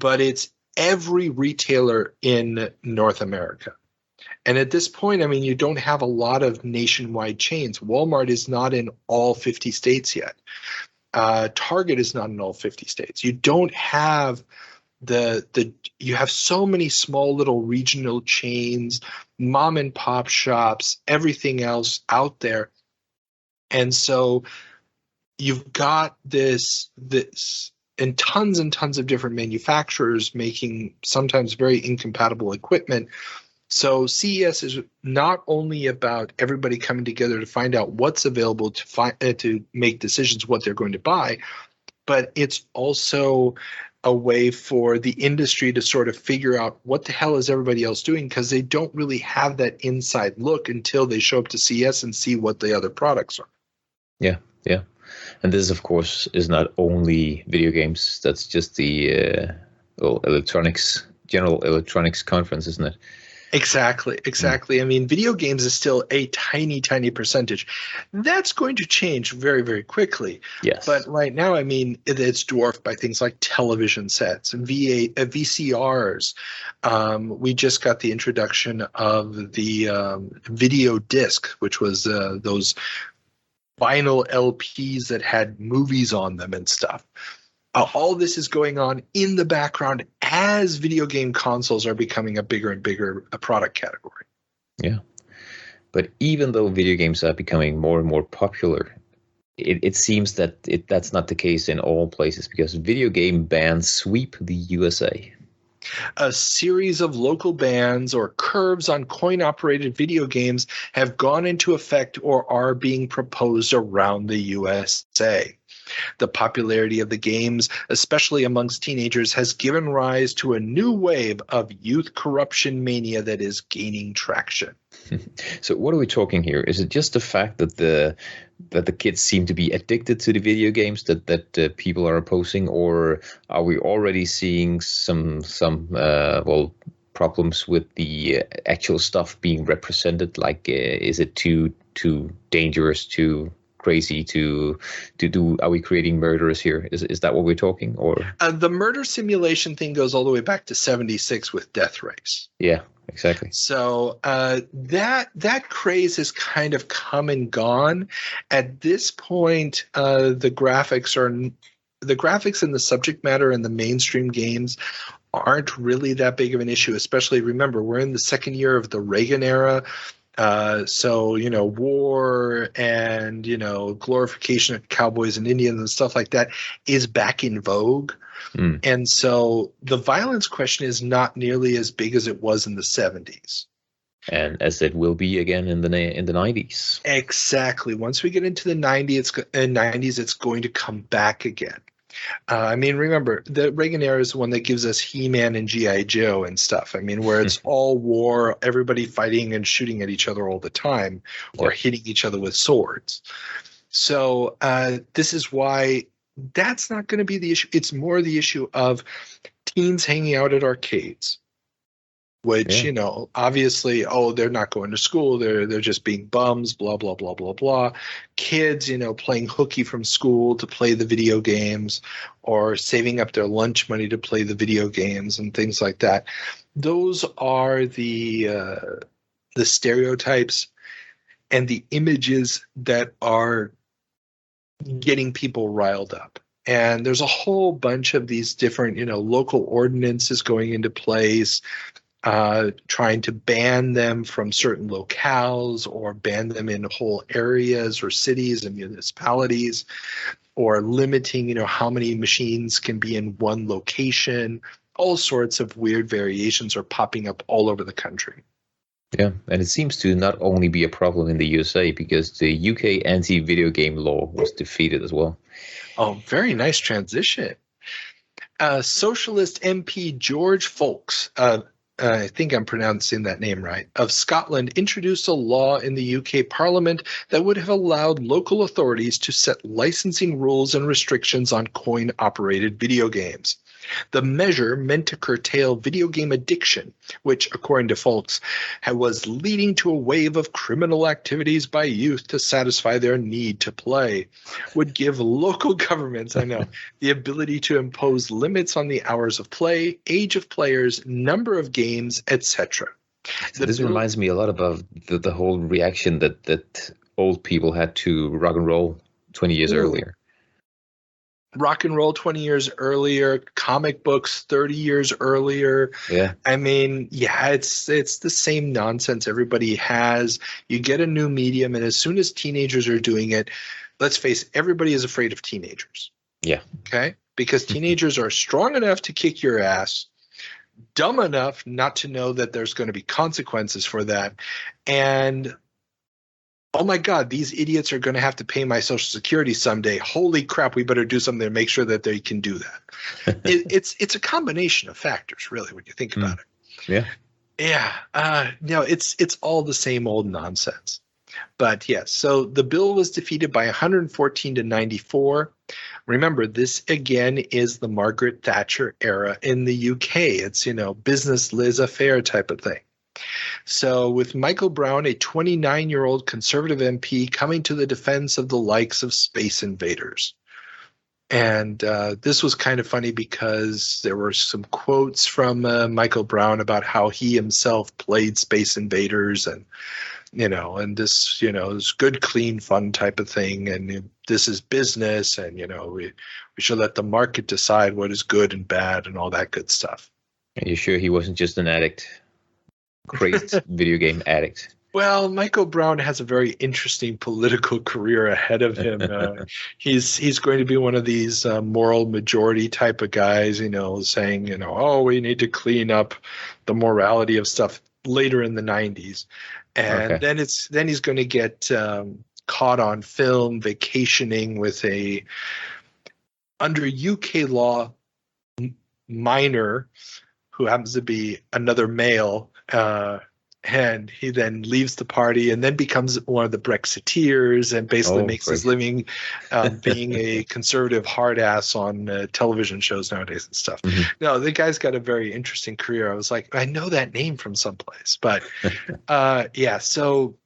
But it's every retailer in North America. And at this point, I mean, you don't have a lot of nationwide chains. Walmart is not in all 50 states yet. Target is not in all 50 states. You don't have you have so many small little regional chains, mom and pop shops, everything else out there. And so you've got this and tons of different manufacturers making sometimes very incompatible equipment. So CES is not only about everybody coming together to find out what's available to make decisions what they're going to buy, but it's also a way for the industry to sort of figure out what the hell is everybody else doing, because they don't really have that inside look until they show up to CES and see what the other products are. Yeah. And this, of course, is not only video games. That's just the general electronics conference, isn't it? Exactly. I mean, video games is still a tiny percentage. That's going to change very, very quickly. Yes. But right now, I mean, it's dwarfed by things like television sets and VCRs. We just got the introduction of the video disc, which was those vinyl LPs that had movies on them and stuff. All this is going on in the background as video game consoles are becoming a bigger and bigger product category. Yeah. But even though video games are becoming more and more popular, it seems that that's not the case in all places, because video game bans sweep the USA. A series of local bans or curbs on coin-operated video games have gone into effect or are being proposed around the USA. The popularity of the games, especially amongst teenagers, has given rise to a new wave of youth corruption mania that is gaining traction. So what are we talking here? Is it just the fact that the kids seem to be addicted to the video games that people are opposing, or are we already seeing some problems with the actual stuff being represented? Like, is it too dangerous, too crazy to do? Are we creating murderers here? Is that what we're talking? Or the murder simulation thing goes all the way back to '76 with Death Race. Yeah, exactly. So that craze has kind of come and gone. At this point, the graphics and the subject matter in the mainstream games aren't really that big of an issue. Especially, remember, we're in the second year of the Reagan era. So, war and, glorification of cowboys and Indians and stuff like that is back in vogue. And so the violence question is not nearly as big as it was in the 70s. And as it will be again in the 90s. Exactly. Once we get into the 90s, it's going to come back again. I mean, remember, the Reagan era is the one that gives us He-Man and G.I. Joe and stuff. I mean, where it's all war, everybody fighting and shooting at each other all the time, or hitting each other with swords. So this is why that's not going to be the issue. It's more the issue of teens hanging out at arcades, which, obviously, they're not going to school. They're just being bums, blah, blah, blah, blah, blah. Kids, playing hooky from school to play the video games, or saving up their lunch money to play the video games and things like that. Those are the stereotypes and the images that are getting people riled up. And there's a whole bunch of these different, local ordinances going into place, trying to ban them from certain locales, or ban them in whole areas or cities and municipalities, or limiting, how many machines can be in one location. All sorts of weird variations are popping up all over the country. Yeah, and it seems to not only be a problem in the USA, because the UK anti-video game law was defeated as well. Oh, very nice transition. Socialist MP George Folks, I think I'm pronouncing that name right, of Scotland, introduced a law in the UK Parliament that would have allowed local authorities to set licensing rules and restrictions on coin-operated video games. The measure meant to curtail video game addiction, which, according to Folks, was leading to a wave of criminal activities by youth to satisfy their need to play, would give local governments, the ability to impose limits on the hours of play, age of players, number of games, etc. This reminds me a lot about the whole reaction that old people had to rock and roll 20 years earlier. Rock and roll 20 years earlier, comic books 30 years earlier. Yeah. I mean, it's the same nonsense everybody has. You get a new medium, and as soon as teenagers are doing it, let's face it, everybody is afraid of teenagers. Yeah. Okay? because teenagers are strong enough to kick your ass, dumb enough not to know that there's going to be consequences for that, and oh my God, these idiots are going to have to pay my Social Security someday. Holy crap, we better do something to make sure that they can do that. It's a combination of factors, really, when you think about it. Yeah. Yeah. No, it's all the same old nonsense. But yes, so the bill was defeated by 114 to 94. Remember, this again is the Margaret Thatcher era in the UK. It's, business laissez-faire type of thing. So with Michael Brown, a 29-year-old conservative MP, coming to the defense of the likes of Space Invaders. And this was kind of funny because there were some quotes from Michael Brown about how he himself played Space Invaders, and and this is good, clean, fun type of thing, and this is business, and we should let the market decide what is good and bad and all that good stuff. Are you sure he wasn't just an addict? Crazed video game addict. Well, Michael Brown has a very interesting political career ahead of him. He's going to be one of these moral majority type of guys, saying, oh, we need to clean up the morality of stuff later in the 90s. And then he's going to get caught on film vacationing with a, under UK law, minor who happens to be another male, and he then leaves the party and then becomes one of the Brexiteers and basically makes his living being a conservative hard ass on television shows nowadays and stuff. Mm-hmm. No, the guy's got a very interesting career. I was like, I know that name from someplace, but yeah. So,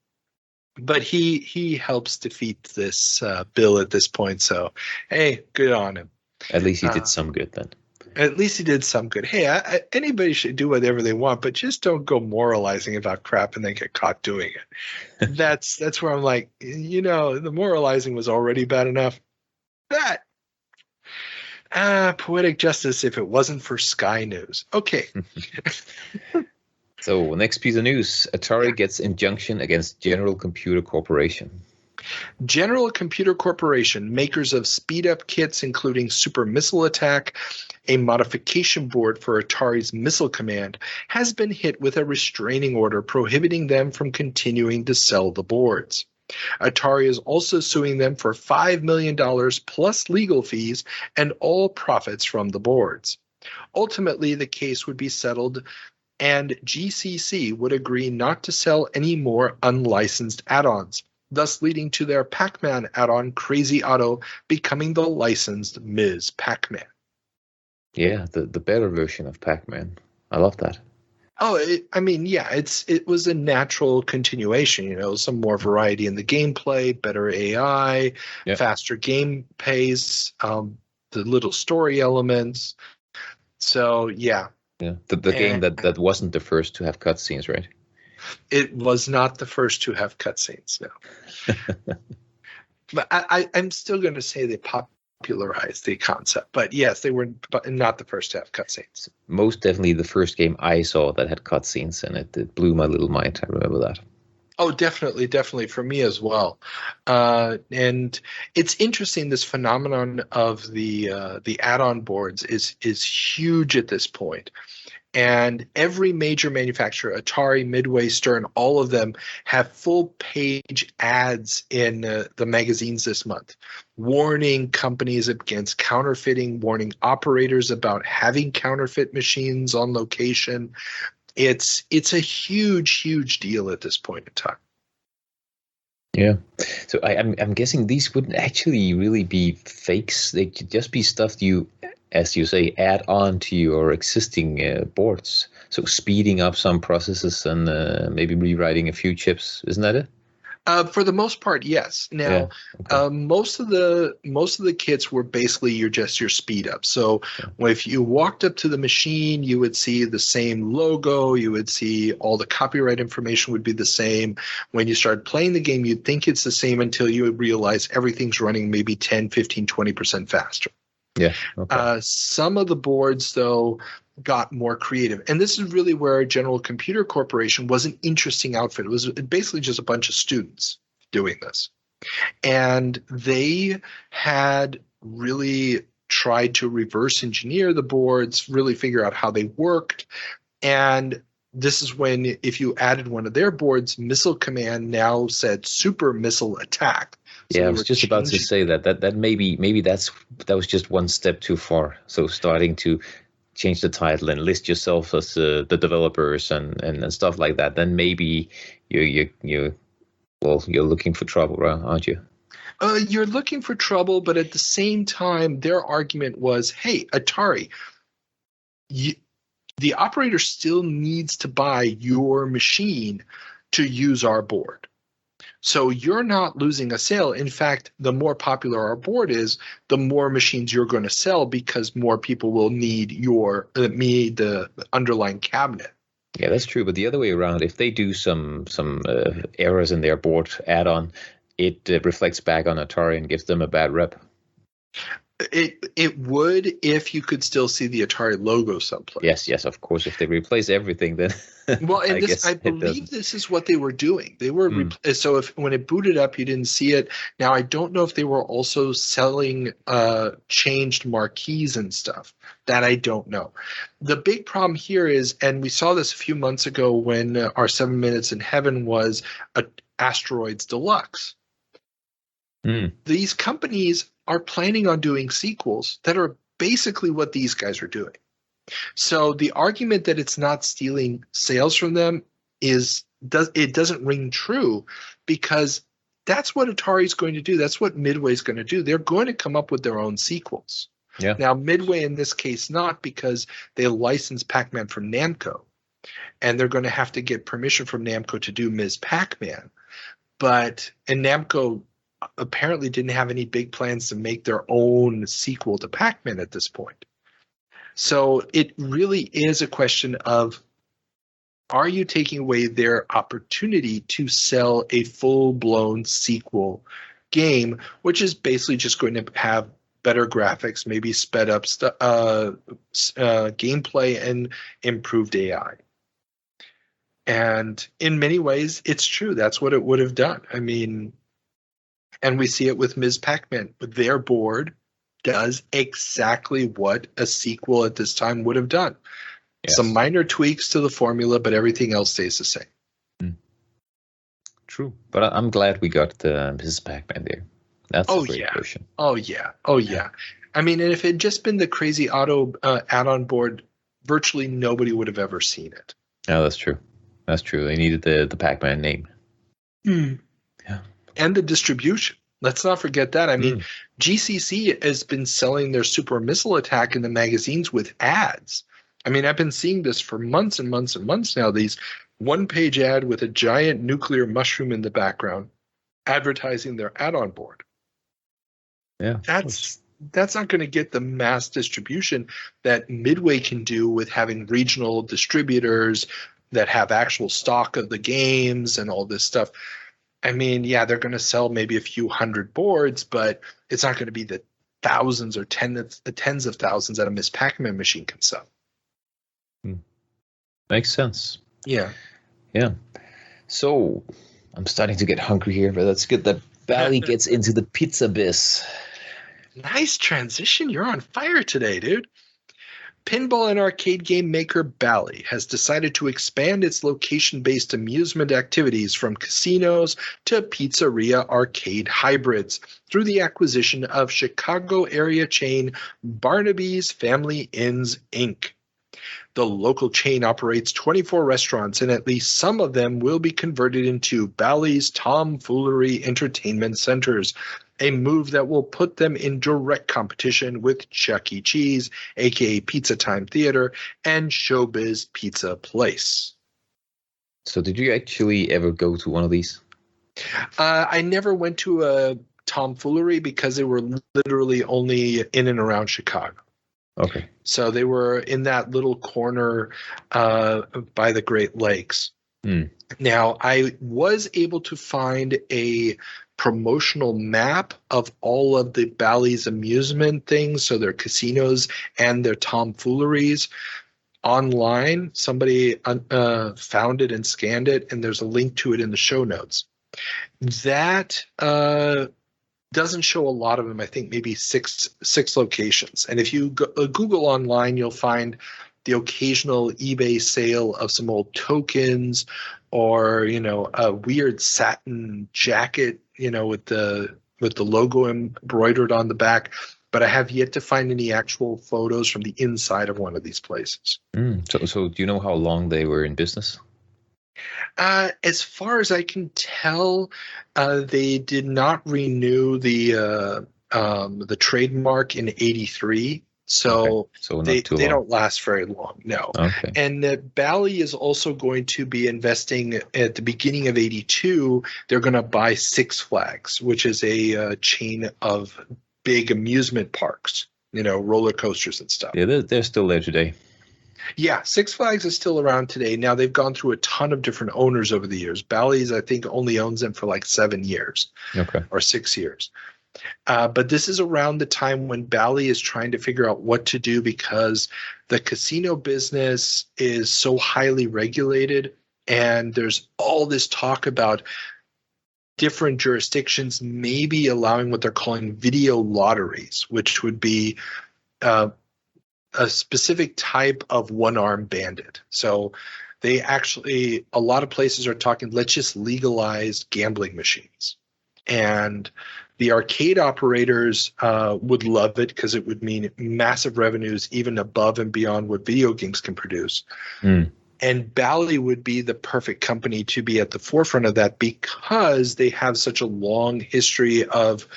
but he helps defeat this bill at this point. So, hey, good on him. At least he did some good then. At least he did some good. Hey, anybody should do whatever they want, but just don't go moralizing about crap and then get caught doing it. That's where I'm like, the moralizing was already bad enough. That poetic justice if it wasn't for Sky News. Okay. So next piece of news: Atari gets injunction against General Computer Corporation. General Computer Corporation, makers of speed-up kits including Super Missile Attack, a modification board for Atari's Missile Command, has been hit with a restraining order prohibiting them from continuing to sell the boards. Atari is also suing them for $5 million plus legal fees and all profits from the boards. Ultimately, the case would be settled and GCC would agree not to sell any more unlicensed add-ons, thus leading to their Pac-Man add-on Crazy Otto becoming the licensed Ms. Pac-Man. Yeah, the better version of Pac-Man. I love that. Oh, it was a natural continuation, some more variety in the gameplay, better AI, faster game pace, the little story elements. So, yeah. Yeah, the game that wasn't the first to have cutscenes, right? It was not the first to have cutscenes, no. But I'm still going to say they popularized the concept. But yes, they were not the first to have cutscenes. Most definitely the first game I saw that had cutscenes in it. It blew my little mind. I remember that. Oh, definitely for me as well. And it's interesting, this phenomenon of the add-on boards is huge at this point. And every major manufacturer, Atari, Midway, Stern, all of them have full-page ads in the magazines this month, warning companies against counterfeiting, warning operators about having counterfeit machines on location. It's a huge deal at this point in time. Yeah. So I'm guessing these wouldn't actually really be fakes. They could just be stuff you, as you say, add on to your existing boards. So speeding up some processes and maybe rewriting a few chips. Isn't that it? For the most part, yes. Now, most of the kits were basically your speed up. So if you walked up to the machine, you would see the same logo. You would see all the copyright information would be the same. When you start playing the game, you'd think it's the same until you would realize everything's running maybe 10, 15, 20% faster. Yeah. Okay. Some of the boards, though, got more creative. And this is really where General Computer Corporation was an interesting outfit. It was basically just a bunch of students doing this. And they had really tried to reverse engineer the boards, really figure out how they worked. And this is when, if you added one of their boards, Missile Command now said Super Missile Attack. So yeah, I was just about to say that maybe that was just one step too far. So starting to change the title and list yourself as the developers and stuff like that, then maybe you're looking for trouble, right? Aren't you? You're looking for trouble, but at the same time, their argument was, hey, Atari, the operator still needs to buy your machine to use our board. So you're not losing a sale. In fact, the more popular our board is, the more machines you're going to sell because more people will need the underlying cabinet. Yeah, that's true. But the other way around, if they do some errors in their board add-on, it reflects back on Atari and gives them a bad rep. It would if you could still see the Atari logo someplace. Yes, of course. If they replace everything, then well, and I believe this is what they were doing. They were so when it booted up, you didn't see it. Now I don't know if they were also selling changed marquees and stuff. That I don't know. The big problem here is, and we saw this a few months ago when our 7 Minutes in Heaven was Asteroids Deluxe. These companies are planning on doing sequels that are basically what these guys are doing. So the argument that it's not stealing sales from them doesn't ring true, because that's what Atari's going to do. That's what Midway's going to do. They're going to come up with their own sequels. Yeah. Now, Midway in this case not, because they licensed Pac-Man from Namco, and they're going to have to get permission from Namco to do Ms. Pac-Man. And Namco apparently didn't have any big plans to make their own sequel to Pac-Man at this point. So it really is a question of, are you taking away their opportunity to sell a full-blown sequel game, which is basically just going to have better graphics, maybe sped up gameplay, and improved AI. And in many ways, it's true. That's what it would have done. I mean, and we see it with Ms. Pac-Man. Their board does exactly what a sequel at this time would have done. Yes. Some minor tweaks to the formula, but everything else stays the same. True. But I'm glad we got Mrs. Pac-Man there. That's a great version. Oh, yeah. I mean, and if it had just been the Crazy Auto add-on board, virtually nobody would have ever seen it. Oh, that's true. That's true. They needed the Pac-Man name. Yeah. And the distribution. Let's not forget that. I mean, GCC has been selling their Super Missile Attack in the magazines with ads. I mean, I've been seeing this for months and months and months now. These one-page ad with a giant nuclear mushroom in the background advertising their add-on board. Yeah. That's not going to get the mass distribution that Midway can do with having regional distributors that have actual stock of the games and all this stuff. I mean, yeah, they're going to sell maybe a few hundred boards, but it's not going to be the thousands or tens of thousands that a Ms. Pac-Man machine can sell. Makes sense. Yeah. So I'm starting to get hungry here, but that's good that Bally gets into the pizza biz. Nice transition. You're on fire today, dude. Pinball and arcade game maker Bally has decided to expand its location-based amusement activities from casinos to pizzeria arcade hybrids through the acquisition of Chicago area chain Barnaby's Family Inns, Inc. The local chain operates 24 restaurants, and at least some of them will be converted into Bally's Tomfoolery Entertainment Centers, a move that will put them in direct competition with Chuck E. Cheese, aka Pizza Time Theater, and Showbiz Pizza Place. So did you actually ever go to one of these? I never went to a Tomfoolery because they were literally only in and around Chicago. Okay. So they were in that little corner by the Great Lakes. Now, I was able to find a promotional map of all of the Bally's amusement things, so their casinos and their tomfooleries, online. Somebody found it and scanned it, and there's a link to it in the show notes. That doesn't show a lot of them. I think maybe six locations. And if you Google online, you'll find the occasional eBay sale of some old tokens, or a weird satin jacket, with the logo embroidered on the back. But I have yet to find any actual photos from the inside of one of these places. So do you know how long they were in business? As far as I can tell, they did not renew the trademark in '83. So they don't last very long, no. Okay. And Bally is also going to be investing at the beginning of '82. They're going to buy Six Flags, which is a chain of big amusement parks, roller coasters and stuff. Yeah, they're still there today. Yeah, Six Flags is still around today. Now, they've gone through a ton of different owners over the years. Bally's, I think, only owns them for like 7 years or 6 years. But this is around the time when Bally is trying to figure out what to do, because the casino business is so highly regulated, and there's all this talk about different jurisdictions maybe allowing what they're calling video lotteries, which would be a specific type of one-armed bandit. So they actually, a lot of places are talking, let's just legalize gambling machines. And the arcade operators would love it, because it would mean massive revenues even above and beyond what video games can produce. And Bally would be the perfect company to be at the forefront of that, because they have such a long history of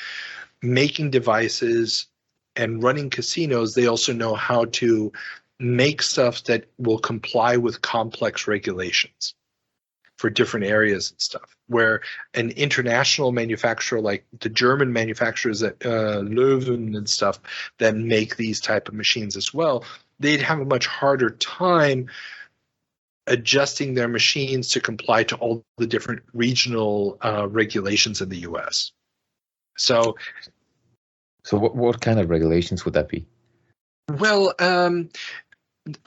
making devices and running casinos. They also know how to make stuff that will comply with complex regulations for different areas and stuff, where an international manufacturer like the German manufacturers at Leeton and stuff that make these type of machines as well, they'd have a much harder time adjusting their machines to comply to all the different regional regulations in the U.S. So what kind of regulations would that be? Well,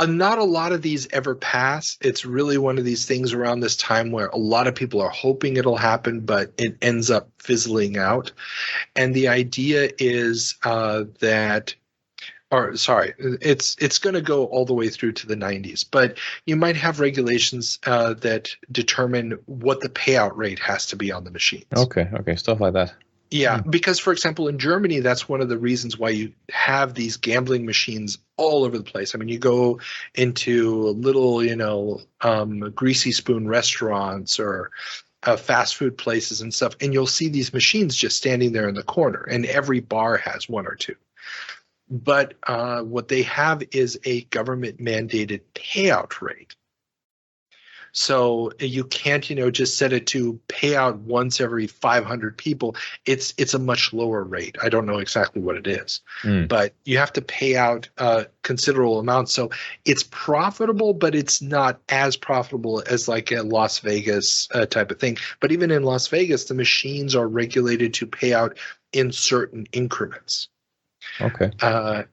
not a lot of these ever pass. It's really one of these things around this time where a lot of people are hoping it'll happen, but it ends up fizzling out. And the idea is it's going to go all the way through to the 90s, but you might have regulations that determine what the payout rate has to be on the machines. Okay, stuff like that. Yeah, because, for example, in Germany, that's one of the reasons why you have these gambling machines all over the place. I mean, you go into little, greasy spoon restaurants or fast food places and stuff, and you'll see these machines just standing there in the corner, and every bar has one or two. But what they have is a government-mandated payout rate. So you can't, just set it to pay out once every 500 people. It's a much lower rate. I don't know exactly what it is, but you have to pay out considerable amounts. So it's profitable, but it's not as profitable as like a Las Vegas type of thing. But even in Las Vegas, the machines are regulated to pay out in certain increments. Okay.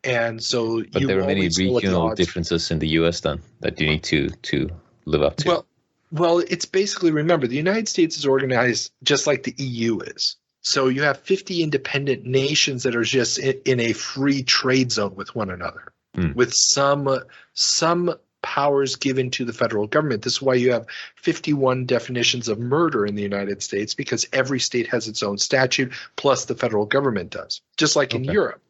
And so, but there are many regional differences in the U.S. then that you need to live up to. Well, it's basically, remember, the United States is organized just like the EU is. So you have 50 independent nations that are just in a free trade zone with one another, with some powers given to the federal government. This is why you have 51 definitions of murder in the United States, because every state has its own statute, plus the federal government does, just like in Europe.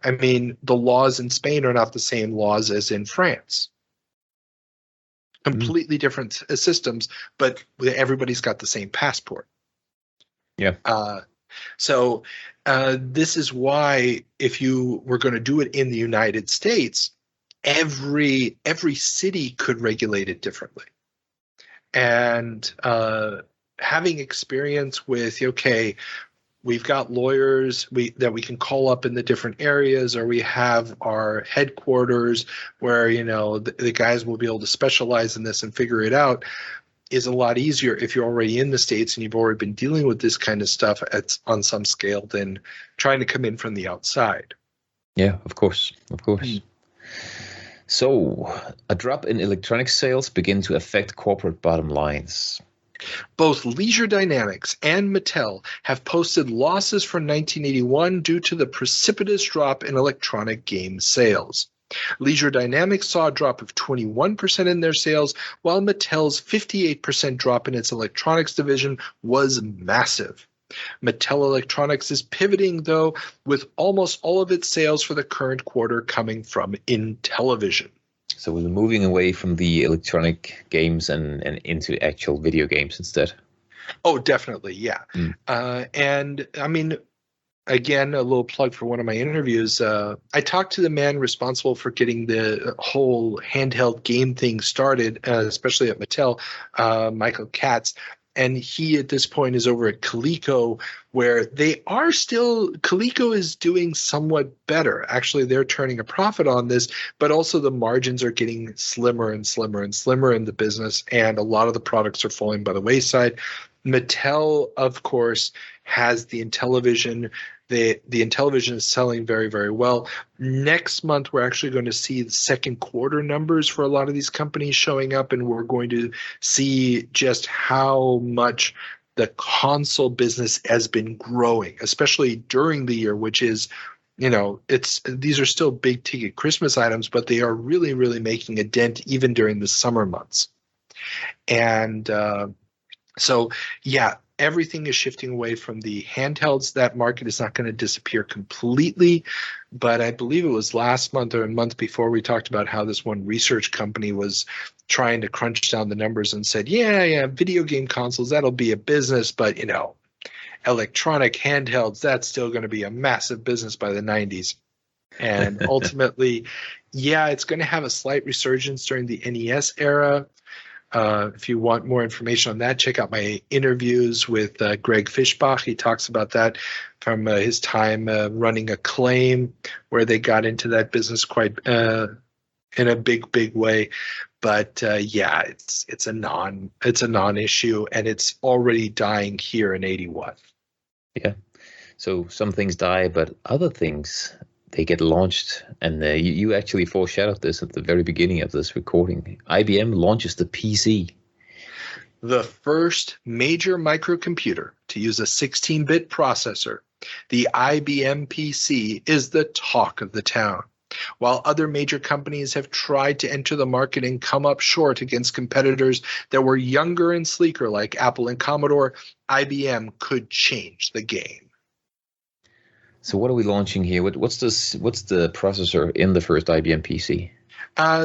I mean, the laws in Spain are not the same laws as in France. Completely different systems, but everybody's got the same passport. Yeah. So this is why, if you were going to do it in the United States, every city could regulate it differently. And having experience with, we've got lawyers that we can call up in the different areas, or we have our headquarters where, the guys will be able to specialize in this and figure it out, is a lot easier if you're already in the States and you've already been dealing with this kind of stuff on some scale than trying to come in from the outside. Yeah, of course. So, a drop in electronic sales begin to affect corporate bottom lines. Both Leisure Dynamics and Mattel have posted losses for 1981 due to the precipitous drop in electronic game sales. Leisure Dynamics saw a drop of 21% in their sales, while Mattel's 58% drop in its electronics division was massive. Mattel Electronics is pivoting, though, with almost all of its sales for the current quarter coming from Intellivision. So we're moving away from the electronic games and into actual video games instead. Oh, definitely, yeah. And I mean, again, a little plug for one of my interviews. I talked to the man responsible for getting the whole handheld game thing started, especially at Mattel, Michael Katz. And he, at this point, is over at Coleco, where they are still – Coleco is doing somewhat better. Actually, they're turning a profit on this, but also the margins are getting slimmer and slimmer and slimmer in the business, and a lot of the products are falling by the wayside. Mattel, of course, has the Intellivision. The Intellivision is selling very, very well. Next month, we're actually going to see the second quarter numbers for a lot of these companies showing up, and we're going to see just how much the console business has been growing, especially during the year, which is, these are still big ticket Christmas items, but they are really, really making a dent even during the summer months. And so, yeah. Everything is shifting away from the handhelds. That market is not going to disappear completely, but I believe it was last month or a month before we talked about how this one research company was trying to crunch down the numbers and said, yeah, video game consoles, that'll be a business, but, electronic handhelds, that's still going to be a massive business by the 90s. And ultimately, yeah, it's going to have a slight resurgence during the NES era. If you want more information on that, check out my interviews with Greg Fischbach. He talks about that from his time running Acclaim, where they got into that business quite in a big way. But yeah, it's a non-issue, and it's already dying here in 81. Yeah. So some things die, but other things, they get launched, and you actually foreshadowed this at the very beginning of this recording. IBM launches the PC. The first major microcomputer to use a 16-bit processor, the IBM PC is the talk of the town. While other major companies have tried to enter the market and come up short against competitors that were younger and sleeker like Apple and Commodore, IBM could change the game. So what are we launching here? What's the processor in the first IBM PC?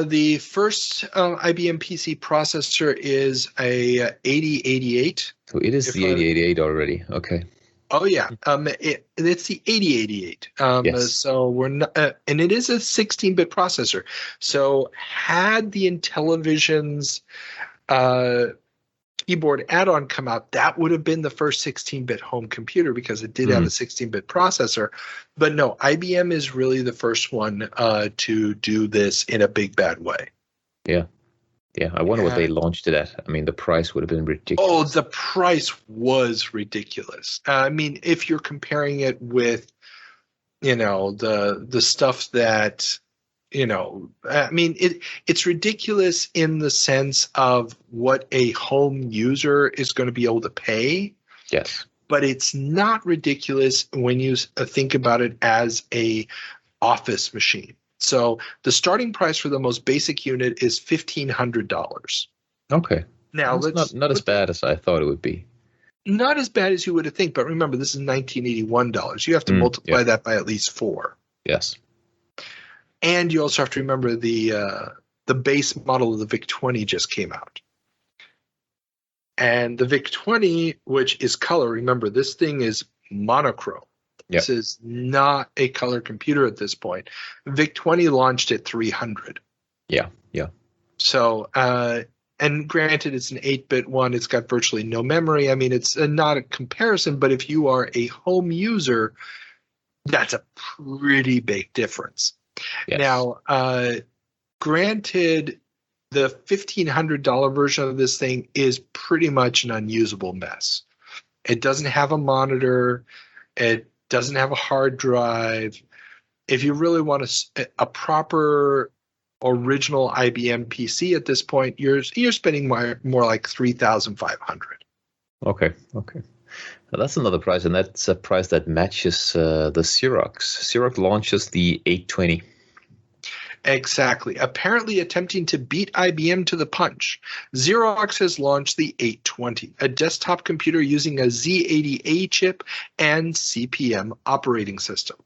The first IBM PC processor is a 8088. So it is the 8088 already. Okay. Oh yeah, it's the 8088. Yes. So we're not, and it is a 16-bit processor. So had the Intellivision's keyboard add-on come out, that would have been the first 16-bit home computer because it did have a 16-bit processor. But no, IBM is really the first one to do this in a big bad way. Yeah. Yeah, I wonder what they launched it at. I mean, the price would have been ridiculous. Oh, the price was ridiculous. I mean, if you're comparing it with, the stuff that, I mean, it's ridiculous in the sense of what a home user is going to be able to pay. Yes. But it's not ridiculous when you think about it as a office machine. So the starting price for the most basic unit is $1,500. Okay. Now that's not as bad as I thought it would be. Not as bad as you would have think, but remember, this is $1,981. You have to multiply that by at least 4. Yes. And you also have to remember the base model of the VIC-20 just came out. And the VIC-20, which is color, remember, this thing is monochrome. This is not a color computer at this point. VIC-20 launched at 300. Yeah. So, and granted, it's an 8-bit one. It's got virtually no memory. I mean, it's not a comparison, but if you are a home user, that's a pretty big difference. Yes. Now, granted, the $1,500 version of this thing is pretty much an unusable mess. It doesn't have a monitor. It doesn't have a hard drive. If you really want a proper original IBM PC at this point, you're spending more like $3,500. Okay. Now that's another price, and that's a price that matches the Xerox. Xerox launches the 820. Exactly. Apparently attempting to beat IBM to the punch, Xerox has launched the 820, a desktop computer using a Z80A chip and CP/M operating system.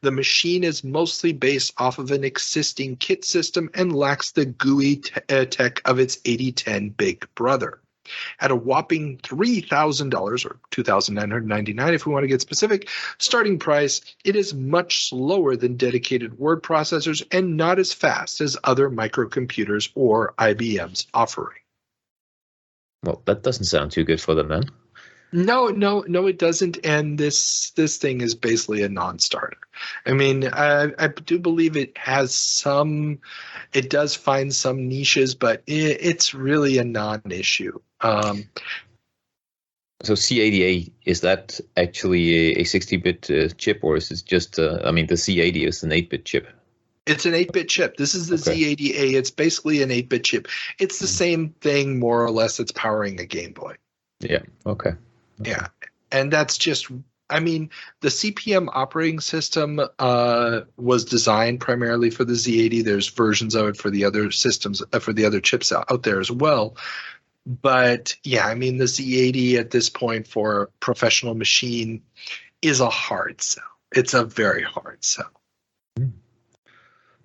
The machine is mostly based off of an existing kit system and lacks the GUI tech of its 8010 big brother. At a whopping $3,000 or $2,999 if we want to get specific, starting price, it is much slower than dedicated word processors and not as fast as other microcomputers or IBM's offering. Well, that doesn't sound too good for them then. No, it doesn't. And this thing is basically a non-starter. I mean, I do believe it does find some niches, but it's really a non-issue. So C80A, is that actually a 60-bit chip, or is it just, the C80 is an 8-bit chip? It's an 8-bit chip. This is the Z80A. It's basically an 8-bit chip. It's the same thing, more or less. It's powering a Game Boy. Yeah, okay. Yeah, and that's just, the CP/M operating system was designed primarily for the Z80. There's versions of it for the other systems, for the other chips out there as well. But yeah, the Z80 at this point for a professional machine is a hard sell. It's a very hard sell.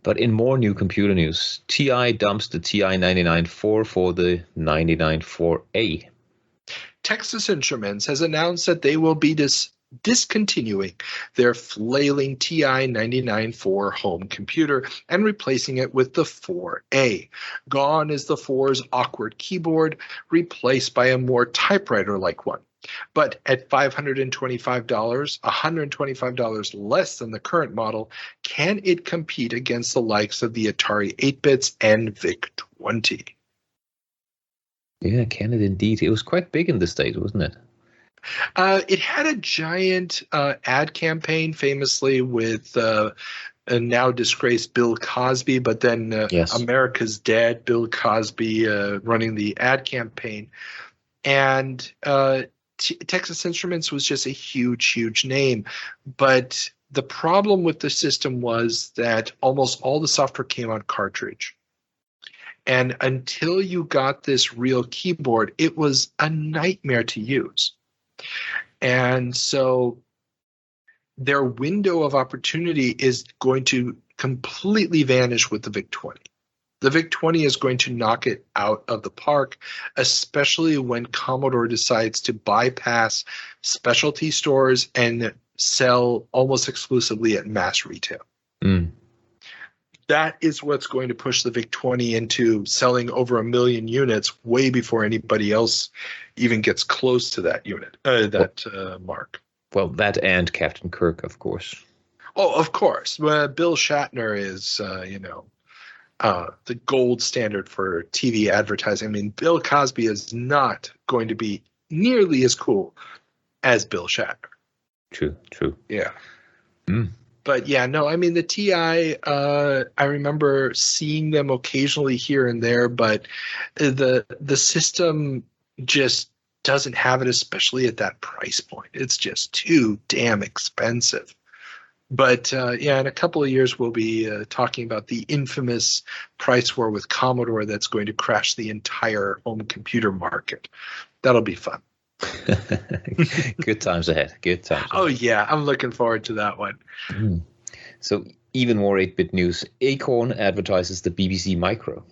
But in more new computer news, TI dumps the TI 99.4 for the 99.4A. Texas Instruments has announced that they will be discontinuing their flailing TI 99.4 home computer and replacing it with the 4A. Gone is the 4's awkward keyboard, replaced by a more typewriter-like one. But at $525, $125 less than the current model, can it compete against the likes of the Atari 8-bits and VIC-20? Yeah, can it indeed? It was quite big in the States, wasn't it? It had a giant ad campaign, famously with a now disgraced Bill Cosby, but then America's Dad, Bill Cosby, running the ad campaign. And Texas Instruments was just a huge name. But the problem with the system was that almost all the software came on cartridge. And until you got this real keyboard, it was a nightmare to use. And so their window of opportunity is going to completely vanish with the VIC-20. The VIC-20 is going to knock it out of the park, especially when Commodore decides to bypass specialty stores and sell almost exclusively at mass retail. That is what's going to push the VIC-20 into selling over 1 million units way before anybody else even gets close to that mark. Well, that and Captain Kirk, of course. Oh, of course. Bill Shatner is, the gold standard for TV advertising. Bill Cosby is not going to be nearly as cool as Bill Shatner. True. Yeah. But yeah, no, the TI, I remember seeing them occasionally here and there, but the system just doesn't have it, especially at that price point. It's just too damn expensive. But in a couple of years, we'll be talking about the infamous price war with Commodore that's going to crash the entire home computer market. That'll be fun. Good times ahead. Oh, yeah. I'm looking forward to that one. So even more 8-bit news. Acorn advertises the BBC Micro.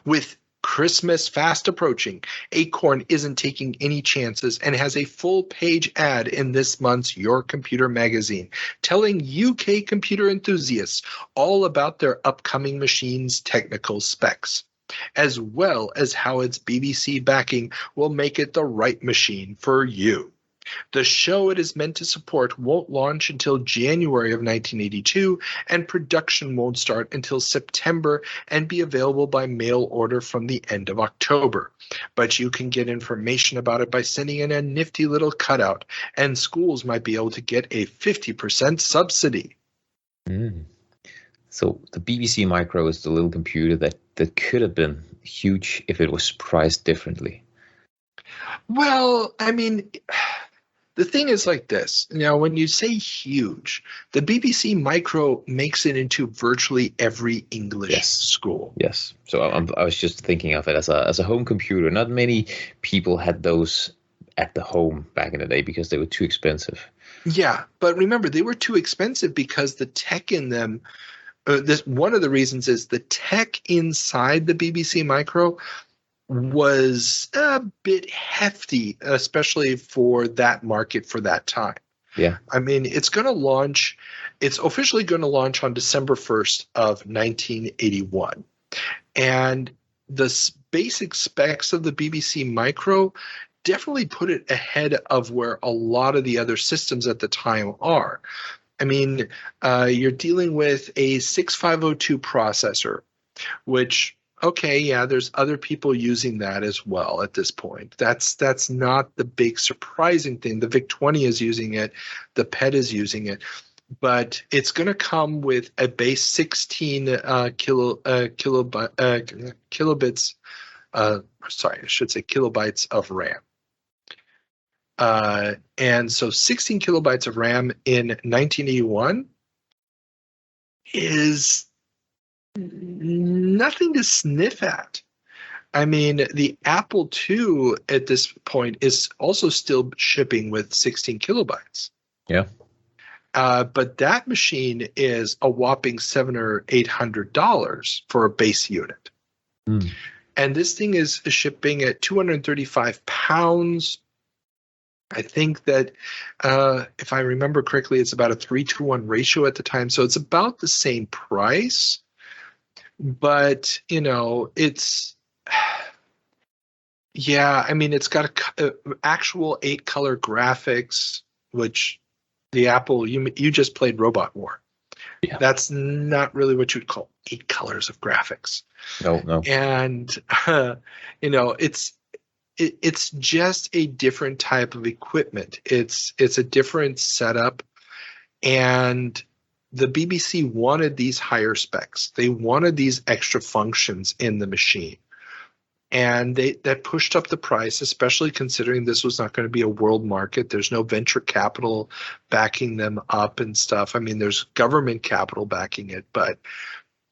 With Christmas fast approaching, Acorn isn't taking any chances and has a full-page ad in this month's Your Computer magazine telling UK computer enthusiasts all about their upcoming machine's technical specs, as well as how its BBC backing will make it the right machine for you. The show it is meant to support won't launch until January of 1982, and production won't start until September and be available by mail order from the end of October. But you can get information about it by sending in a nifty little cutout, and schools might be able to get a 50% subsidy. So the BBC Micro is the little computer that could have been huge if it was priced differently. Well, I mean, the thing is like this. Now, when you say huge, the BBC Micro makes it into virtually every English school. Yes. So I was just thinking of it as a home computer. Not many people had those at the home back in the day because they were too expensive. Yeah, but remember, they were too expensive because the tech in them. One of the reasons is the tech inside the BBC Micro was a bit hefty, especially for that market for that time. Yeah. I mean, it's officially going to launch on December 1st of 1981. And the basic specs of the BBC Micro definitely put it ahead of where a lot of the other systems at the time are. I mean, you're dealing with a 6502 processor, which, okay, yeah, there's other people using that as well at this point. That's not the big surprising thing. The VIC-20 is using it. The PET is using it. But it's going to come with a base 16 kilobytes of RAM. And so 16 kilobytes of RAM in 1981 is nothing to sniff at. I mean, the Apple II at this point is also still shipping with 16 kilobytes. Yeah. But that machine is a whopping $700 or $800 for a base unit. Mm. And this thing is shipping at 235 pounds. I think that if I remember correctly, it's about a 3-to-1 ratio at the time. So it's about the same price. But, you know, it's, yeah, I mean, it's got actual 8-color graphics, which the Apple, you just played Robot War. Yeah. That's not really what you'd call 8 colors of graphics. No. And, you know, it's just a different type of equipment. It's a different setup, and the BBC wanted these higher specs. They wanted these extra functions in the machine, and that pushed up the price, especially considering this was not going to be a world market. There's no venture capital backing them up and stuff. I mean, there's government capital backing it, but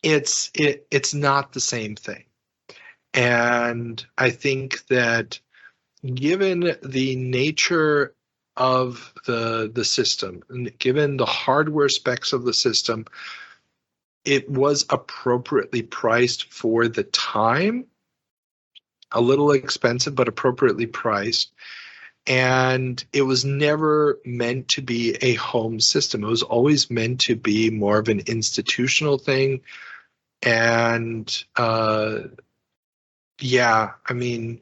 it's not the same thing. And I think that given the nature of the system, and given the hardware specs of the system, it was appropriately priced for the time. A little expensive, but appropriately priced. And it was never meant to be a home system. It was always meant to be more of an institutional thing. And yeah, I mean,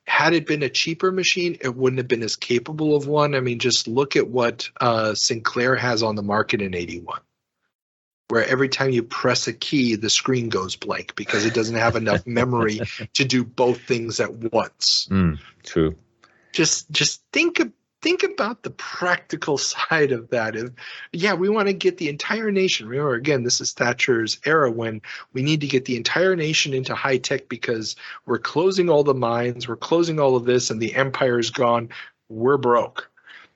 had it been a cheaper machine, it wouldn't have been as capable of one. I mean, just look at what Sinclair has on the market in 81, where every time you press a key, the screen goes blank because it doesn't have enough memory to do both things at once. True. Just think about the practical side of that. Yeah, we want to get the entire nation. Remember, again, this is Thatcher's era when we need to get the entire nation into high tech because we're closing all the mines, we're closing all of this, and the empire's gone. We're broke.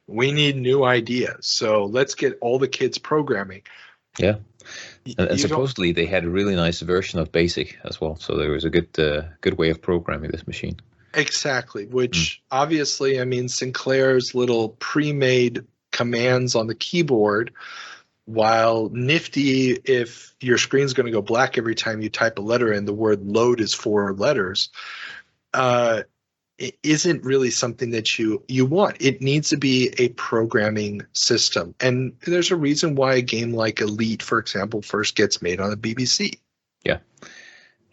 We need new ideas. So let's get all the kids programming. Yeah. And supposedly they had a really nice version of BASIC as well. So there was a good way of programming this machine. Exactly, which obviously, I mean, Sinclair's little pre-made commands on the keyboard, while nifty if your screen's going to go black every time you type a letter in, the word load is 4 letters, it isn't really something that you want. It needs to be a programming system. And there's a reason why a game like Elite, for example, first gets made on the BBC. Yeah.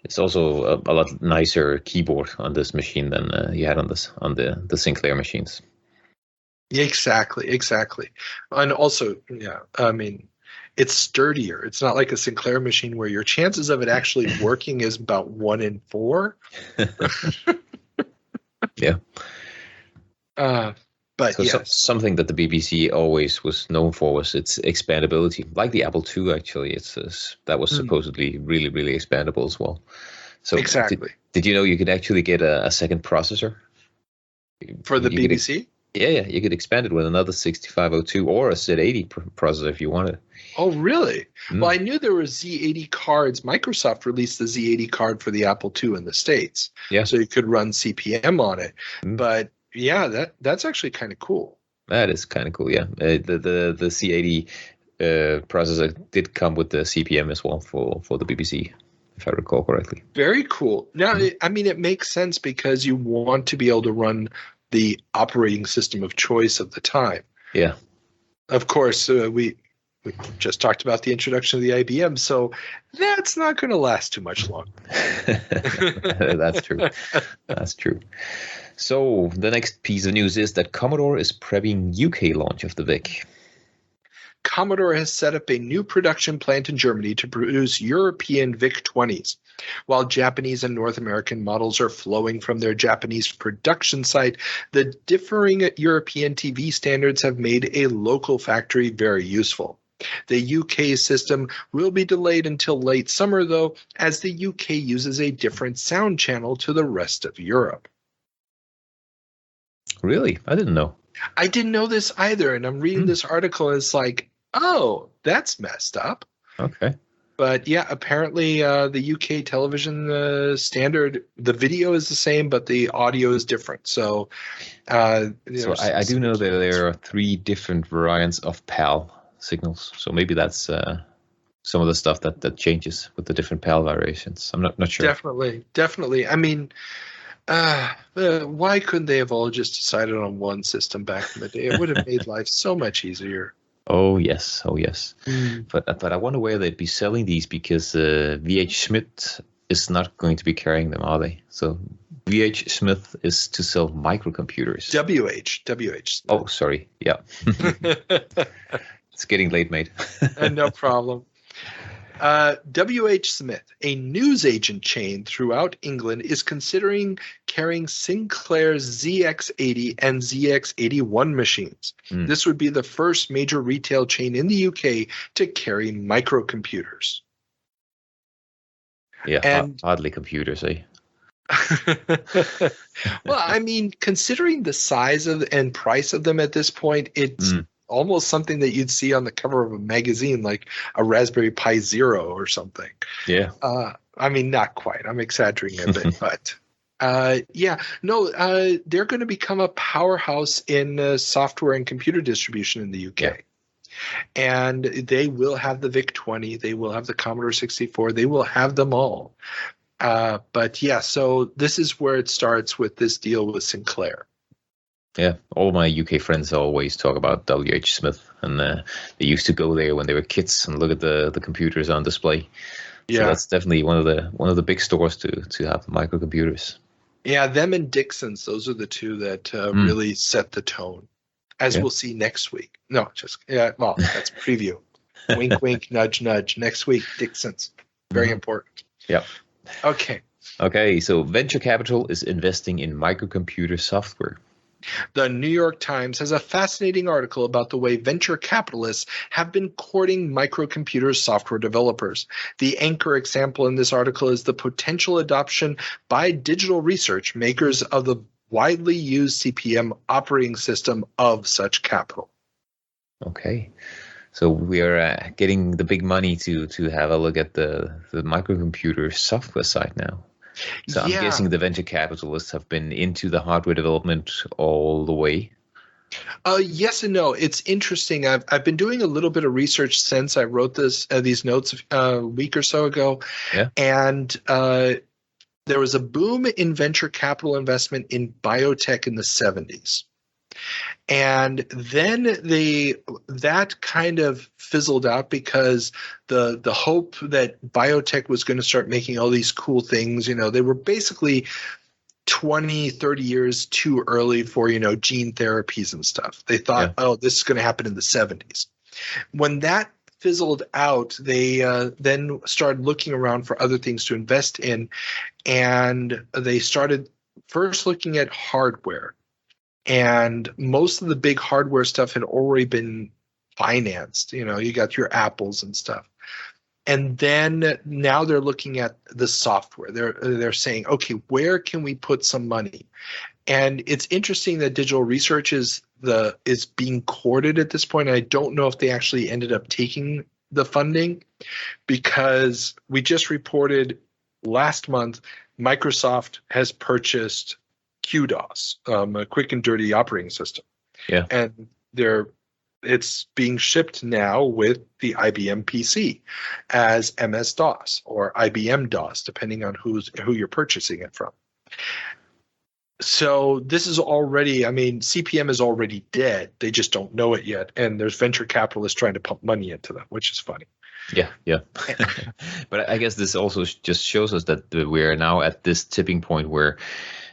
It's also a lot nicer keyboard on this machine than you had on the Sinclair machines. Exactly. And also, yeah, I mean, it's sturdier. It's not like a Sinclair machine where your chances of it actually working is about 1 in 4. Yeah. But so yes. Something that the BBC always was known for was its expandability. Like the Apple II, actually, that was supposedly really, really expandable as well. So exactly. Did you know you could actually get a second processor? For the You could BBC? Yeah, you could expand it with another 6502 or a Z80 processor if you wanted. Oh, really? Well, I knew there were Z80 cards. Microsoft released the Z80 card for the Apple II in the States. Yeah. So you could run CP/M on it. But yeah, that's actually kind of cool. That is kind of cool, yeah. The C80 processor did come with the CP/M as well for the BBC, if I recall correctly. Very cool. Now, I mean, it makes sense because you want to be able to run the operating system of choice of the time. Yeah. Of course, we just talked about the introduction of the IBM, so that's not going to last too much longer. That's true. That's true. So the next piece of news is that Commodore is prepping UK launch of the VIC. Commodore has set up a new production plant in Germany to produce European VIC-20s. While Japanese and North American models are flowing from their Japanese production site, the differing European TV standards have made a local factory very useful. The UK system will be delayed until late summer, though, as the UK uses a different sound channel to the rest of Europe. Really? I didn't know. I didn't know this either, and I'm reading this article, and it's like, oh, that's messed up. Okay. But yeah, apparently the UK television standard, the video is the same, but the audio is different. So, I do know that there are 3 different variants of PAL signals. So maybe that's some of the stuff that changes with the different PAL variations. I'm not sure. Definitely. I mean, why couldn't they have all just decided on one system back in the day? It would have made life so much easier. Oh yes. But I wonder where they'd be selling these, because VH Smith is not going to be carrying them, are they? So VH Smith is to sell microcomputers. WH. Oh, sorry. Yeah. It's getting late, mate. No problem. WH Smith, a newsagent chain throughout England, is considering carrying Sinclair's ZX80 and ZX81 machines. This would be the first major retail chain in the UK to carry microcomputers. Yeah, and hardly computers, eh? Well, I mean, considering the size of and price of them at this point, it's almost something that you'd see on the cover of a magazine, like a Raspberry Pi Zero or something. Yeah. I mean, not quite. I'm exaggerating a bit, but they're going to become a powerhouse in software and computer distribution in the UK. Yeah. And they will have the VIC-20. They will have the Commodore 64. They will have them all. But yeah, so this is where it starts with this deal with Sinclair. Yeah, all my UK friends always talk about WH Smith, and they used to go there when they were kids and look at the computers on display. Yeah, so that's definitely one of the big stores to have microcomputers. Yeah, them and Dixon's, those are the two that really set the tone, as we'll see next week. No, well, that's preview. Wink, wink, nudge, nudge. Next week, Dixon's. Very important. Yeah. Okay, so venture capital is investing in microcomputer software. The New York Times has a fascinating article about the way venture capitalists have been courting microcomputer software developers. The anchor example in this article is the potential adoption by digital research makers of the widely used CP/M operating system of such capital. Okay. So we are getting the big money to have a look at the microcomputer software side now. So I'm guessing the venture capitalists have been into the hardware development all the way. Yes and no. It's interesting. I've been doing a little bit of research since I wrote these notes a week or so ago, and there was a boom in venture capital investment in biotech in the 70s. And then that kind of fizzled out because the hope that biotech was going to start making all these cool things, they were basically 20, 30 years too early for, gene therapies and stuff. They thought, this is going to happen in the 70s. When that fizzled out, they then started looking around for other things to invest in, and they started first looking at hardware. And most of the big hardware stuff had already been financed. You got your Apples and stuff. And then now they're looking at the software. They're saying, okay, where can we put some money? And it's interesting that digital research is being courted at this point. I don't know if they actually ended up taking the funding, because we just reported last month Microsoft has purchased QDOS, a quick and dirty operating system. Yeah. And it's being shipped now with the IBM PC as MS-DOS or IBM DOS, depending on who you're purchasing it from. So this is already, CPM is already dead. They just don't know it yet. And there's venture capitalists trying to pump money into them, which is funny. Yeah. But I guess this also just shows us that we're now at this tipping point where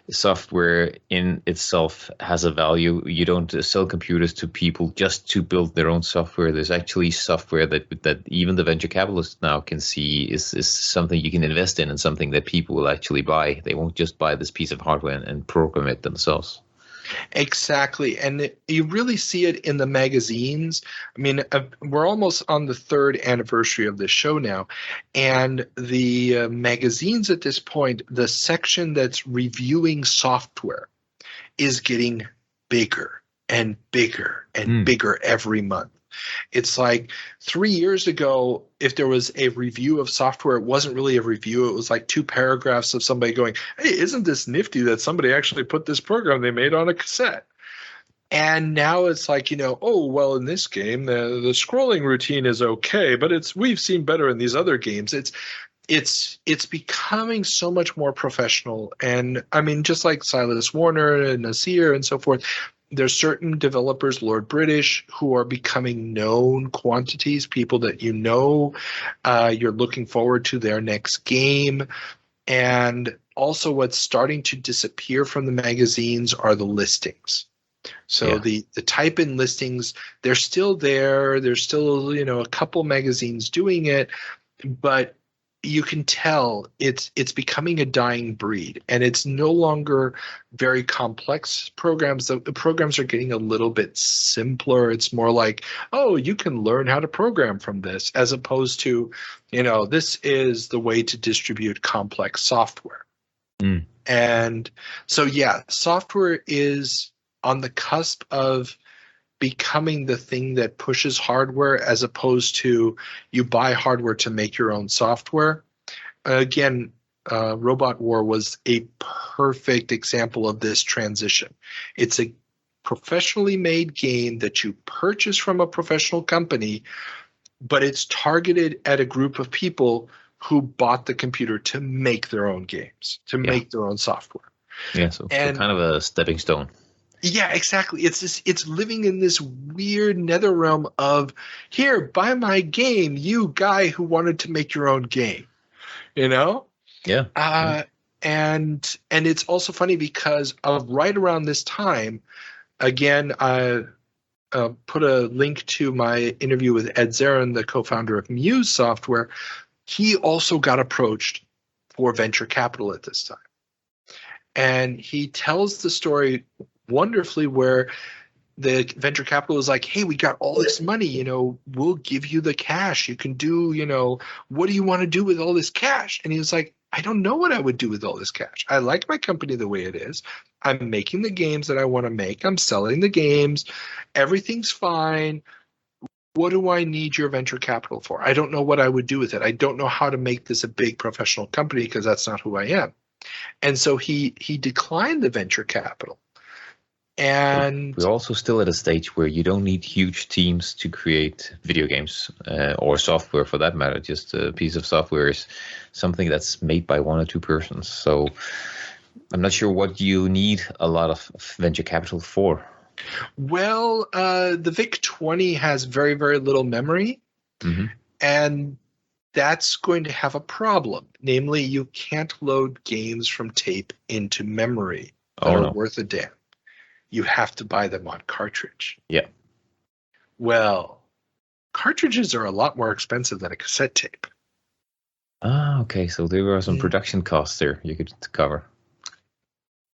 software in itself has a value. You don't sell computers to people just to build their own software. There's actually software that even the venture capitalists now can see is something you can invest in and something that people will actually buy. They won't just buy this piece of hardware and program it themselves. Exactly. And you really see it in the magazines. We're almost on the 3rd anniversary of this show now. And the magazines at this point, the section that's reviewing software is getting bigger and bigger and bigger every month. It's like 3 years ago, if there was a review of software, it wasn't really a review. It was like 2 paragraphs of somebody going, hey, isn't this nifty that somebody actually put this program they made on a cassette? And now it's like, oh, well, in this game, the scrolling routine is okay, but we've seen better in these other games. It's becoming so much more professional. And just like Silas Warner and Nasir and so forth, there's certain developers, Lord British, who are becoming known quantities, people that you're looking forward to their next game. And also what's starting to disappear from the magazines are the listings. So the type-in listings, they're still there. There's still, a couple magazines doing it, but you can tell it's becoming a dying breed, and it's no longer very complex programs. The programs are getting a little bit simpler. It's more like, oh, you can learn how to program from this, as opposed to, this is the way to distribute complex software. And so, software is on the cusp of becoming the thing that pushes hardware, as opposed to you buy hardware to make your own software. Again, Robot War was a perfect example of this transition. It's a professionally made game that you purchase from a professional company, but it's targeted at a group of people who bought the computer to make their own games, to make their own software. Yeah, so kind of a stepping stone. Yeah, exactly. It's living in this weird nether realm of, here, buy my game, you guy who wanted to make your own game. Yeah. And it's also funny because of right around this time, again, I put a link to my interview with Ed Zarin, the co-founder of Muse Software. He also got approached for venture capital at this time. And he tells the story wonderfully, where the venture capital is like, hey, we got all this money, we'll give you the cash. You can do, what do you want to do with all this cash? And he was like, I don't know what I would do with all this cash. I like my company the way it is. I'm making the games that I want to make. I'm selling the games. Everything's fine. What do I need your venture capital for? I don't know what I would do with it. I don't know how to make this a big professional company, because that's not who I am. And so he declined the venture capital. And we're also still at a stage where you don't need huge teams to create video games or software, for that matter. Just a piece of software is something that's made by 1 or 2 persons. So I'm not sure what you need a lot of venture capital for. Well, the VIC-20 has very, very little memory, and that's going to have a problem. Namely, you can't load games from tape into memory that are worth a damn. You have to buy them on cartridge. Yeah. Well, cartridges are a lot more expensive than a cassette tape. Ah, okay. So there were some production costs there you could cover.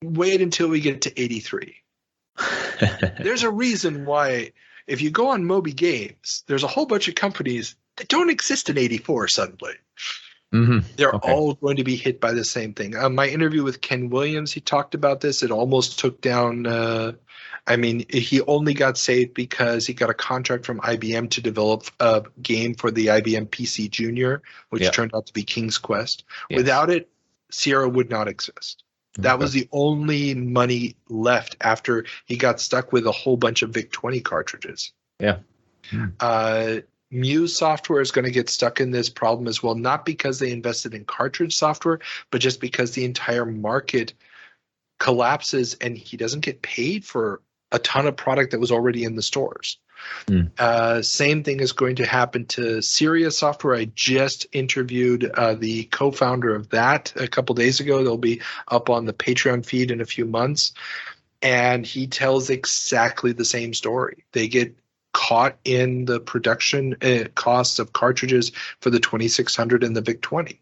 Wait until we get to 83. There's a reason why, if you go on Moby Games, there's a whole bunch of companies that don't exist in 84 suddenly. They're all going to be hit by the same thing. My interview with Ken Williams, he talked about this. It almost took down. He only got saved because he got a contract from IBM to develop a game for the IBM PC Junior, which turned out to be King's Quest. Yes. Without it, Sierra would not exist. That was the only money left after he got stuck with a whole bunch of VIC-20 cartridges. Yeah. Muse Software is going to get stuck in this problem as well, not because they invested in cartridge software, but just because the entire market collapses and he doesn't get paid for a ton of product that was already in the stores. Same thing is going to happen to Sirius Software. I just interviewed the co-founder of that a couple days ago. They'll be up on the Patreon feed in a few months. And he tells exactly the same story. They get caught in the production costs of cartridges for the 2600 and the VIC-20.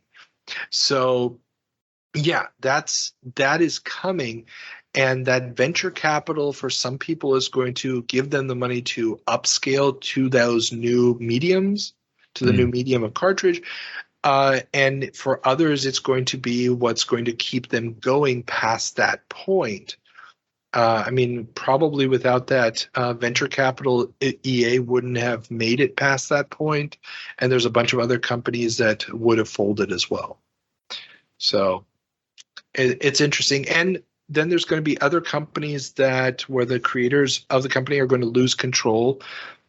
So, yeah, that is coming. And that venture capital for some people is going to give them the money to upscale to those new mediums, to the new medium of cartridge. And for others, it's going to be what's going to keep them going past that point. Probably without that venture capital, EA wouldn't have made it past that point. And there's a bunch of other companies that would have folded as well. So it's interesting. And then there's going to be other companies where the creators of the company are going to lose control.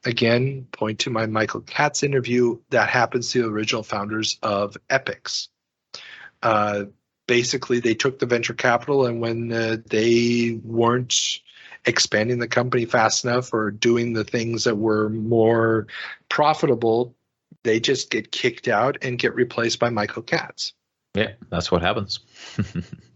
Again, point to my Michael Katz interview. That happens to the original founders of Epix. Basically, they took the venture capital, and when they weren't expanding the company fast enough or doing the things that were more profitable, they just get kicked out and get replaced by Michael Katz. Yeah, that's what happens.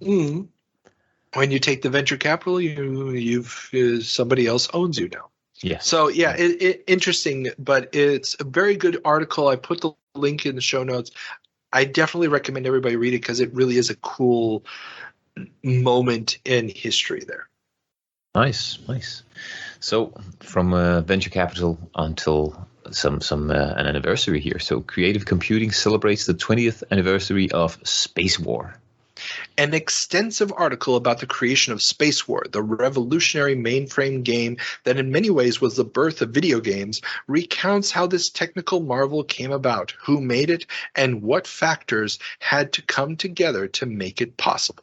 When you take the venture capital, you've somebody else owns you now. Yeah. So yeah, interesting, but it's a very good article. I put the link in the show notes. I definitely recommend everybody read it because it really is a cool moment in history there. Nice. So from venture capital until some an anniversary here. So Creative Computing celebrates the 20th anniversary of Space War. An extensive article about the creation of Space War, the revolutionary mainframe game that in many ways was the birth of video games, recounts how this technical marvel came about, who made it, and what factors had to come together to make it possible.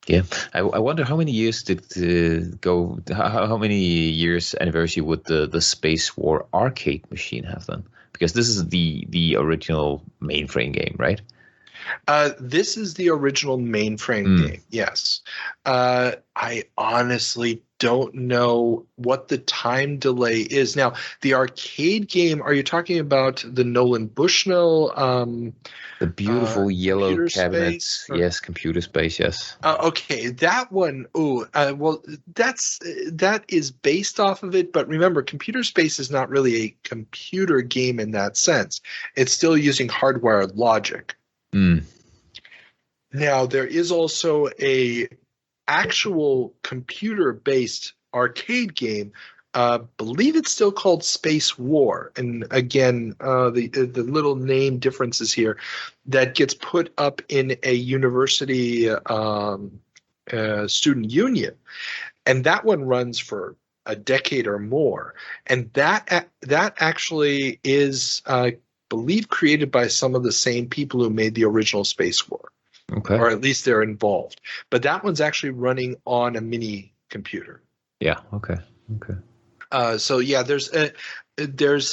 Yeah, I wonder how many years did go? How many years anniversary would the Space War arcade machine have then? Because this is the original mainframe game, right? This is the original mainframe game, yes. I honestly don't know what the time delay is. Now, the arcade game, are you talking about the Nolan Bushnell? The beautiful yellow cabinets. Yes, Computer Space, yes. Okay, that one, that is based off of it, but remember, Computer Space is not really a computer game in that sense. It's still using hardwired logic. Now, there is also a actual computer-based arcade game. Believe it's still called Space War. And again, the little name differences here that gets put up in a university student union. And that one runs for a decade or more. And that actually is believe created by some of the same people who made the original Space War. Okay. Or at least they're involved. But that one's actually running on a mini computer. Yeah, okay. So yeah, there's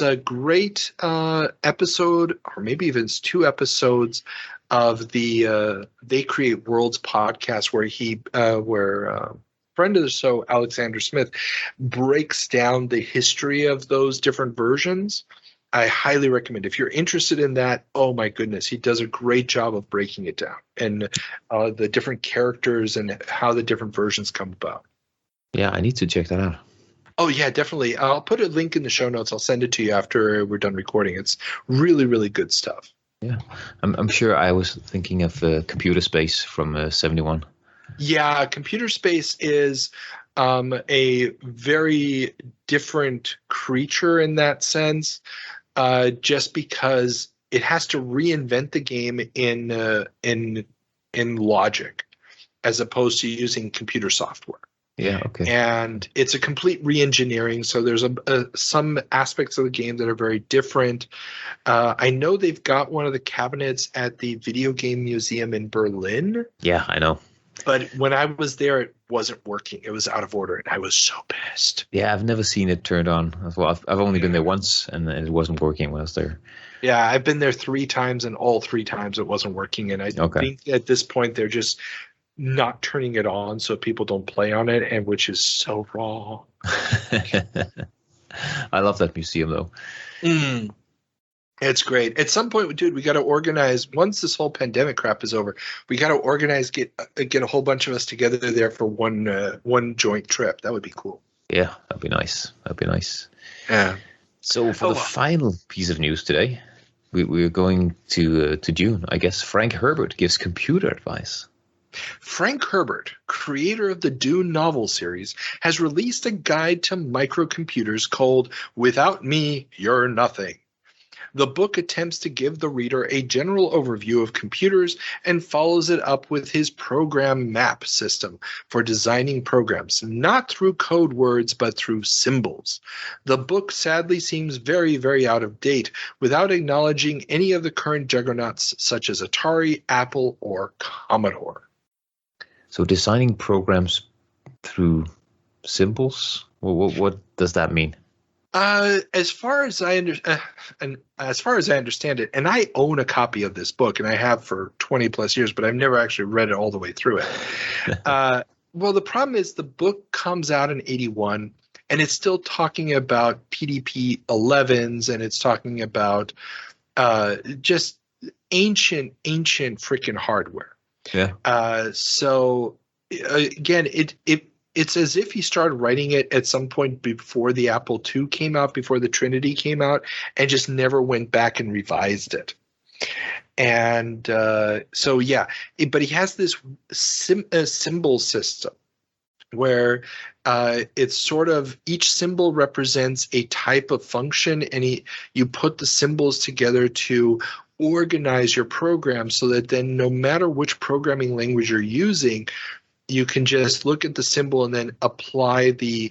a great episode, or maybe even it's 2 episodes of the They Create Worlds podcast where friend of the show, Alexander Smith, breaks down the history of those different versions. I highly recommend. If you're interested in that, oh my goodness, he does a great job of breaking it down and the different characters and how the different versions come about. Yeah, I need to check that out. Oh yeah, definitely. I'll put a link in the show notes. I'll send it to you after we're done recording. It's really, really good stuff. Yeah, I'm sure I was thinking of Computer Space from 71. Yeah, Computer Space is a very different creature in that sense. Just because it has to reinvent the game in logic, as opposed to using computer software. Yeah, okay. And it's a complete re-engineering. So there's some aspects of the game that are very different. I know they've got one of the cabinets at the Video Game Museum in Berlin. Yeah, I know. But when I was there, it wasn't working. It was out of order, and I was so pissed. Yeah, I've never seen it turned on as well. I've only been there once, and it wasn't working when I was there. Yeah, I've been there 3 times, and all 3 times it wasn't working. And I think at this point they're just not turning it on so people don't play on it, and which is so wrong. I love that museum though. It's great. At some point, dude, we got to organize. Once this whole pandemic crap is over, we got to organize, get a whole bunch of us together there for one joint trip. That would be cool. Yeah, that'd be nice. Yeah. So for the final piece of news today, we're going to June. I guess Frank Herbert gives computer advice. Frank Herbert, creator of the Dune novel series, has released a guide to microcomputers called Without Me, You're Nothing. The book attempts to give the reader a general overview of computers and follows it up with his program map system for designing programs, not through code words, but through symbols. The book sadly seems very, very out of date, without acknowledging any of the current juggernauts such as Atari, Apple, or Commodore. So designing programs through symbols? What does that mean? As far as I understand it, and I own a copy of this book, and I have for 20 plus years, but I've never actually read it all the way through it. Well, the problem is the book comes out in 81, and it's still talking about PDP 11s, and it's talking about just ancient freaking hardware. Yeah. So again, it's as if he started writing it at some point before the Apple II came out, before the Trinity came out, and just never went back and revised it. And so, yeah, but he has this symbol system where it's sort of each symbol represents a type of function, and you put the symbols together to organize your program so that then no matter which programming language you're using, you can just look at the symbol and then apply the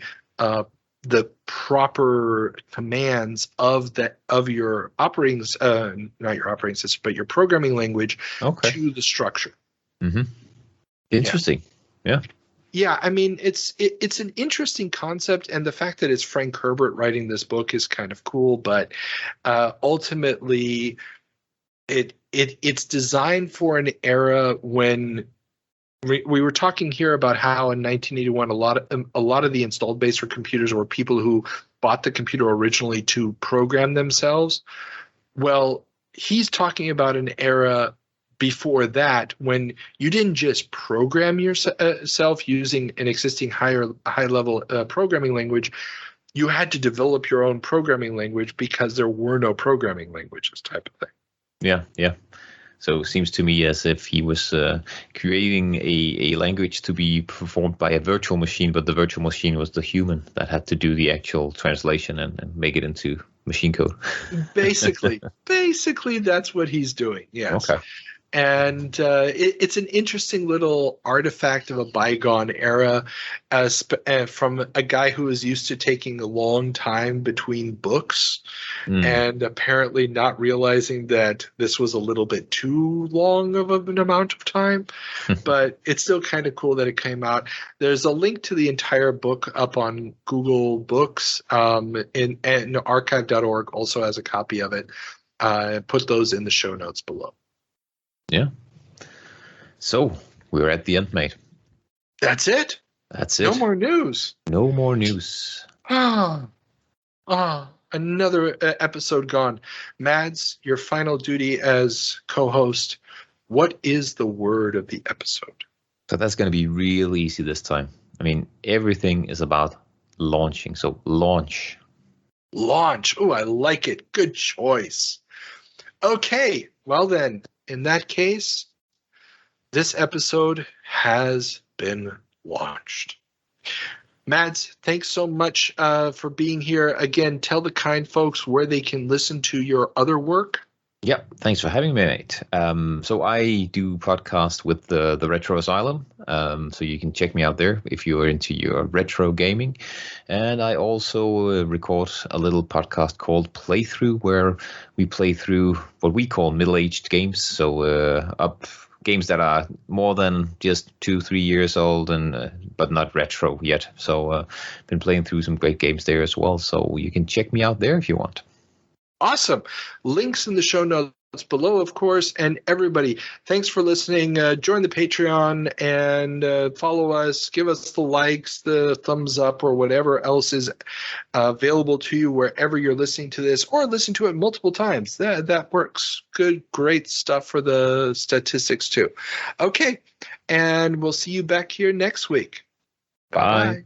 proper commands of your operating not your operating system, but your programming language to the structure. Mm-hmm. Interesting. Yeah. Yeah, I mean it's an interesting concept, and the fact that it's Frank Herbert writing this book is kind of cool, but ultimately it's designed for an era when we were talking here about how in 1981 a lot of the installed base for computers were people who bought the computer originally to program themselves. Well, he's talking about an era before that when you didn't just program yourself using an existing high level programming language. You had to develop your own programming language because there were no programming languages, type of thing. Yeah. So it seems to me as if he was creating a language to be performed by a virtual machine, but the virtual machine was the human that had to do the actual translation and make it into machine code. Basically, that's what he's doing. Yes. Okay. And it's an interesting little artifact of a bygone era from a guy who was used to taking a long time between books and apparently not realizing that this was a little bit too long of an amount of time. But it's still kind of cool that it came out. There's a link to the entire book up on Google Books, and archive.org also has a copy of it. Put those in the show notes below. Yeah. So we're at the end, mate. That's it? That's it. No more news. No more news. Another episode gone. Mads, your final duty as co-host. What is the word of the episode? So that's going to be real easy this time. I mean, everything is about launching. So launch. Launch. Oh, I like it. Good choice. Okay. Well then, in that case, this episode has been launched. Mads, thanks so much for being here. Again, tell the kind folks where they can listen to your other work. Yeah, thanks for having me, mate. So I do podcast with the Retro Asylum, so you can check me out there if you are into your retro gaming. And I also record a little podcast called Playthrough, where we play through what we call middle-aged games, so up games that are more than just 2-3 years old, and but not retro yet. So been playing through some great games there as well, so you can check me out there if you want. Awesome. Links in the show notes below, of course. And everybody, thanks for listening. Join the Patreon and follow us. Give us the likes, the thumbs up, or whatever else is available to you wherever you're listening to this, or listen to it multiple times. That works. Good, great stuff for the statistics too. Okay. And we'll see you back here next week. Bye.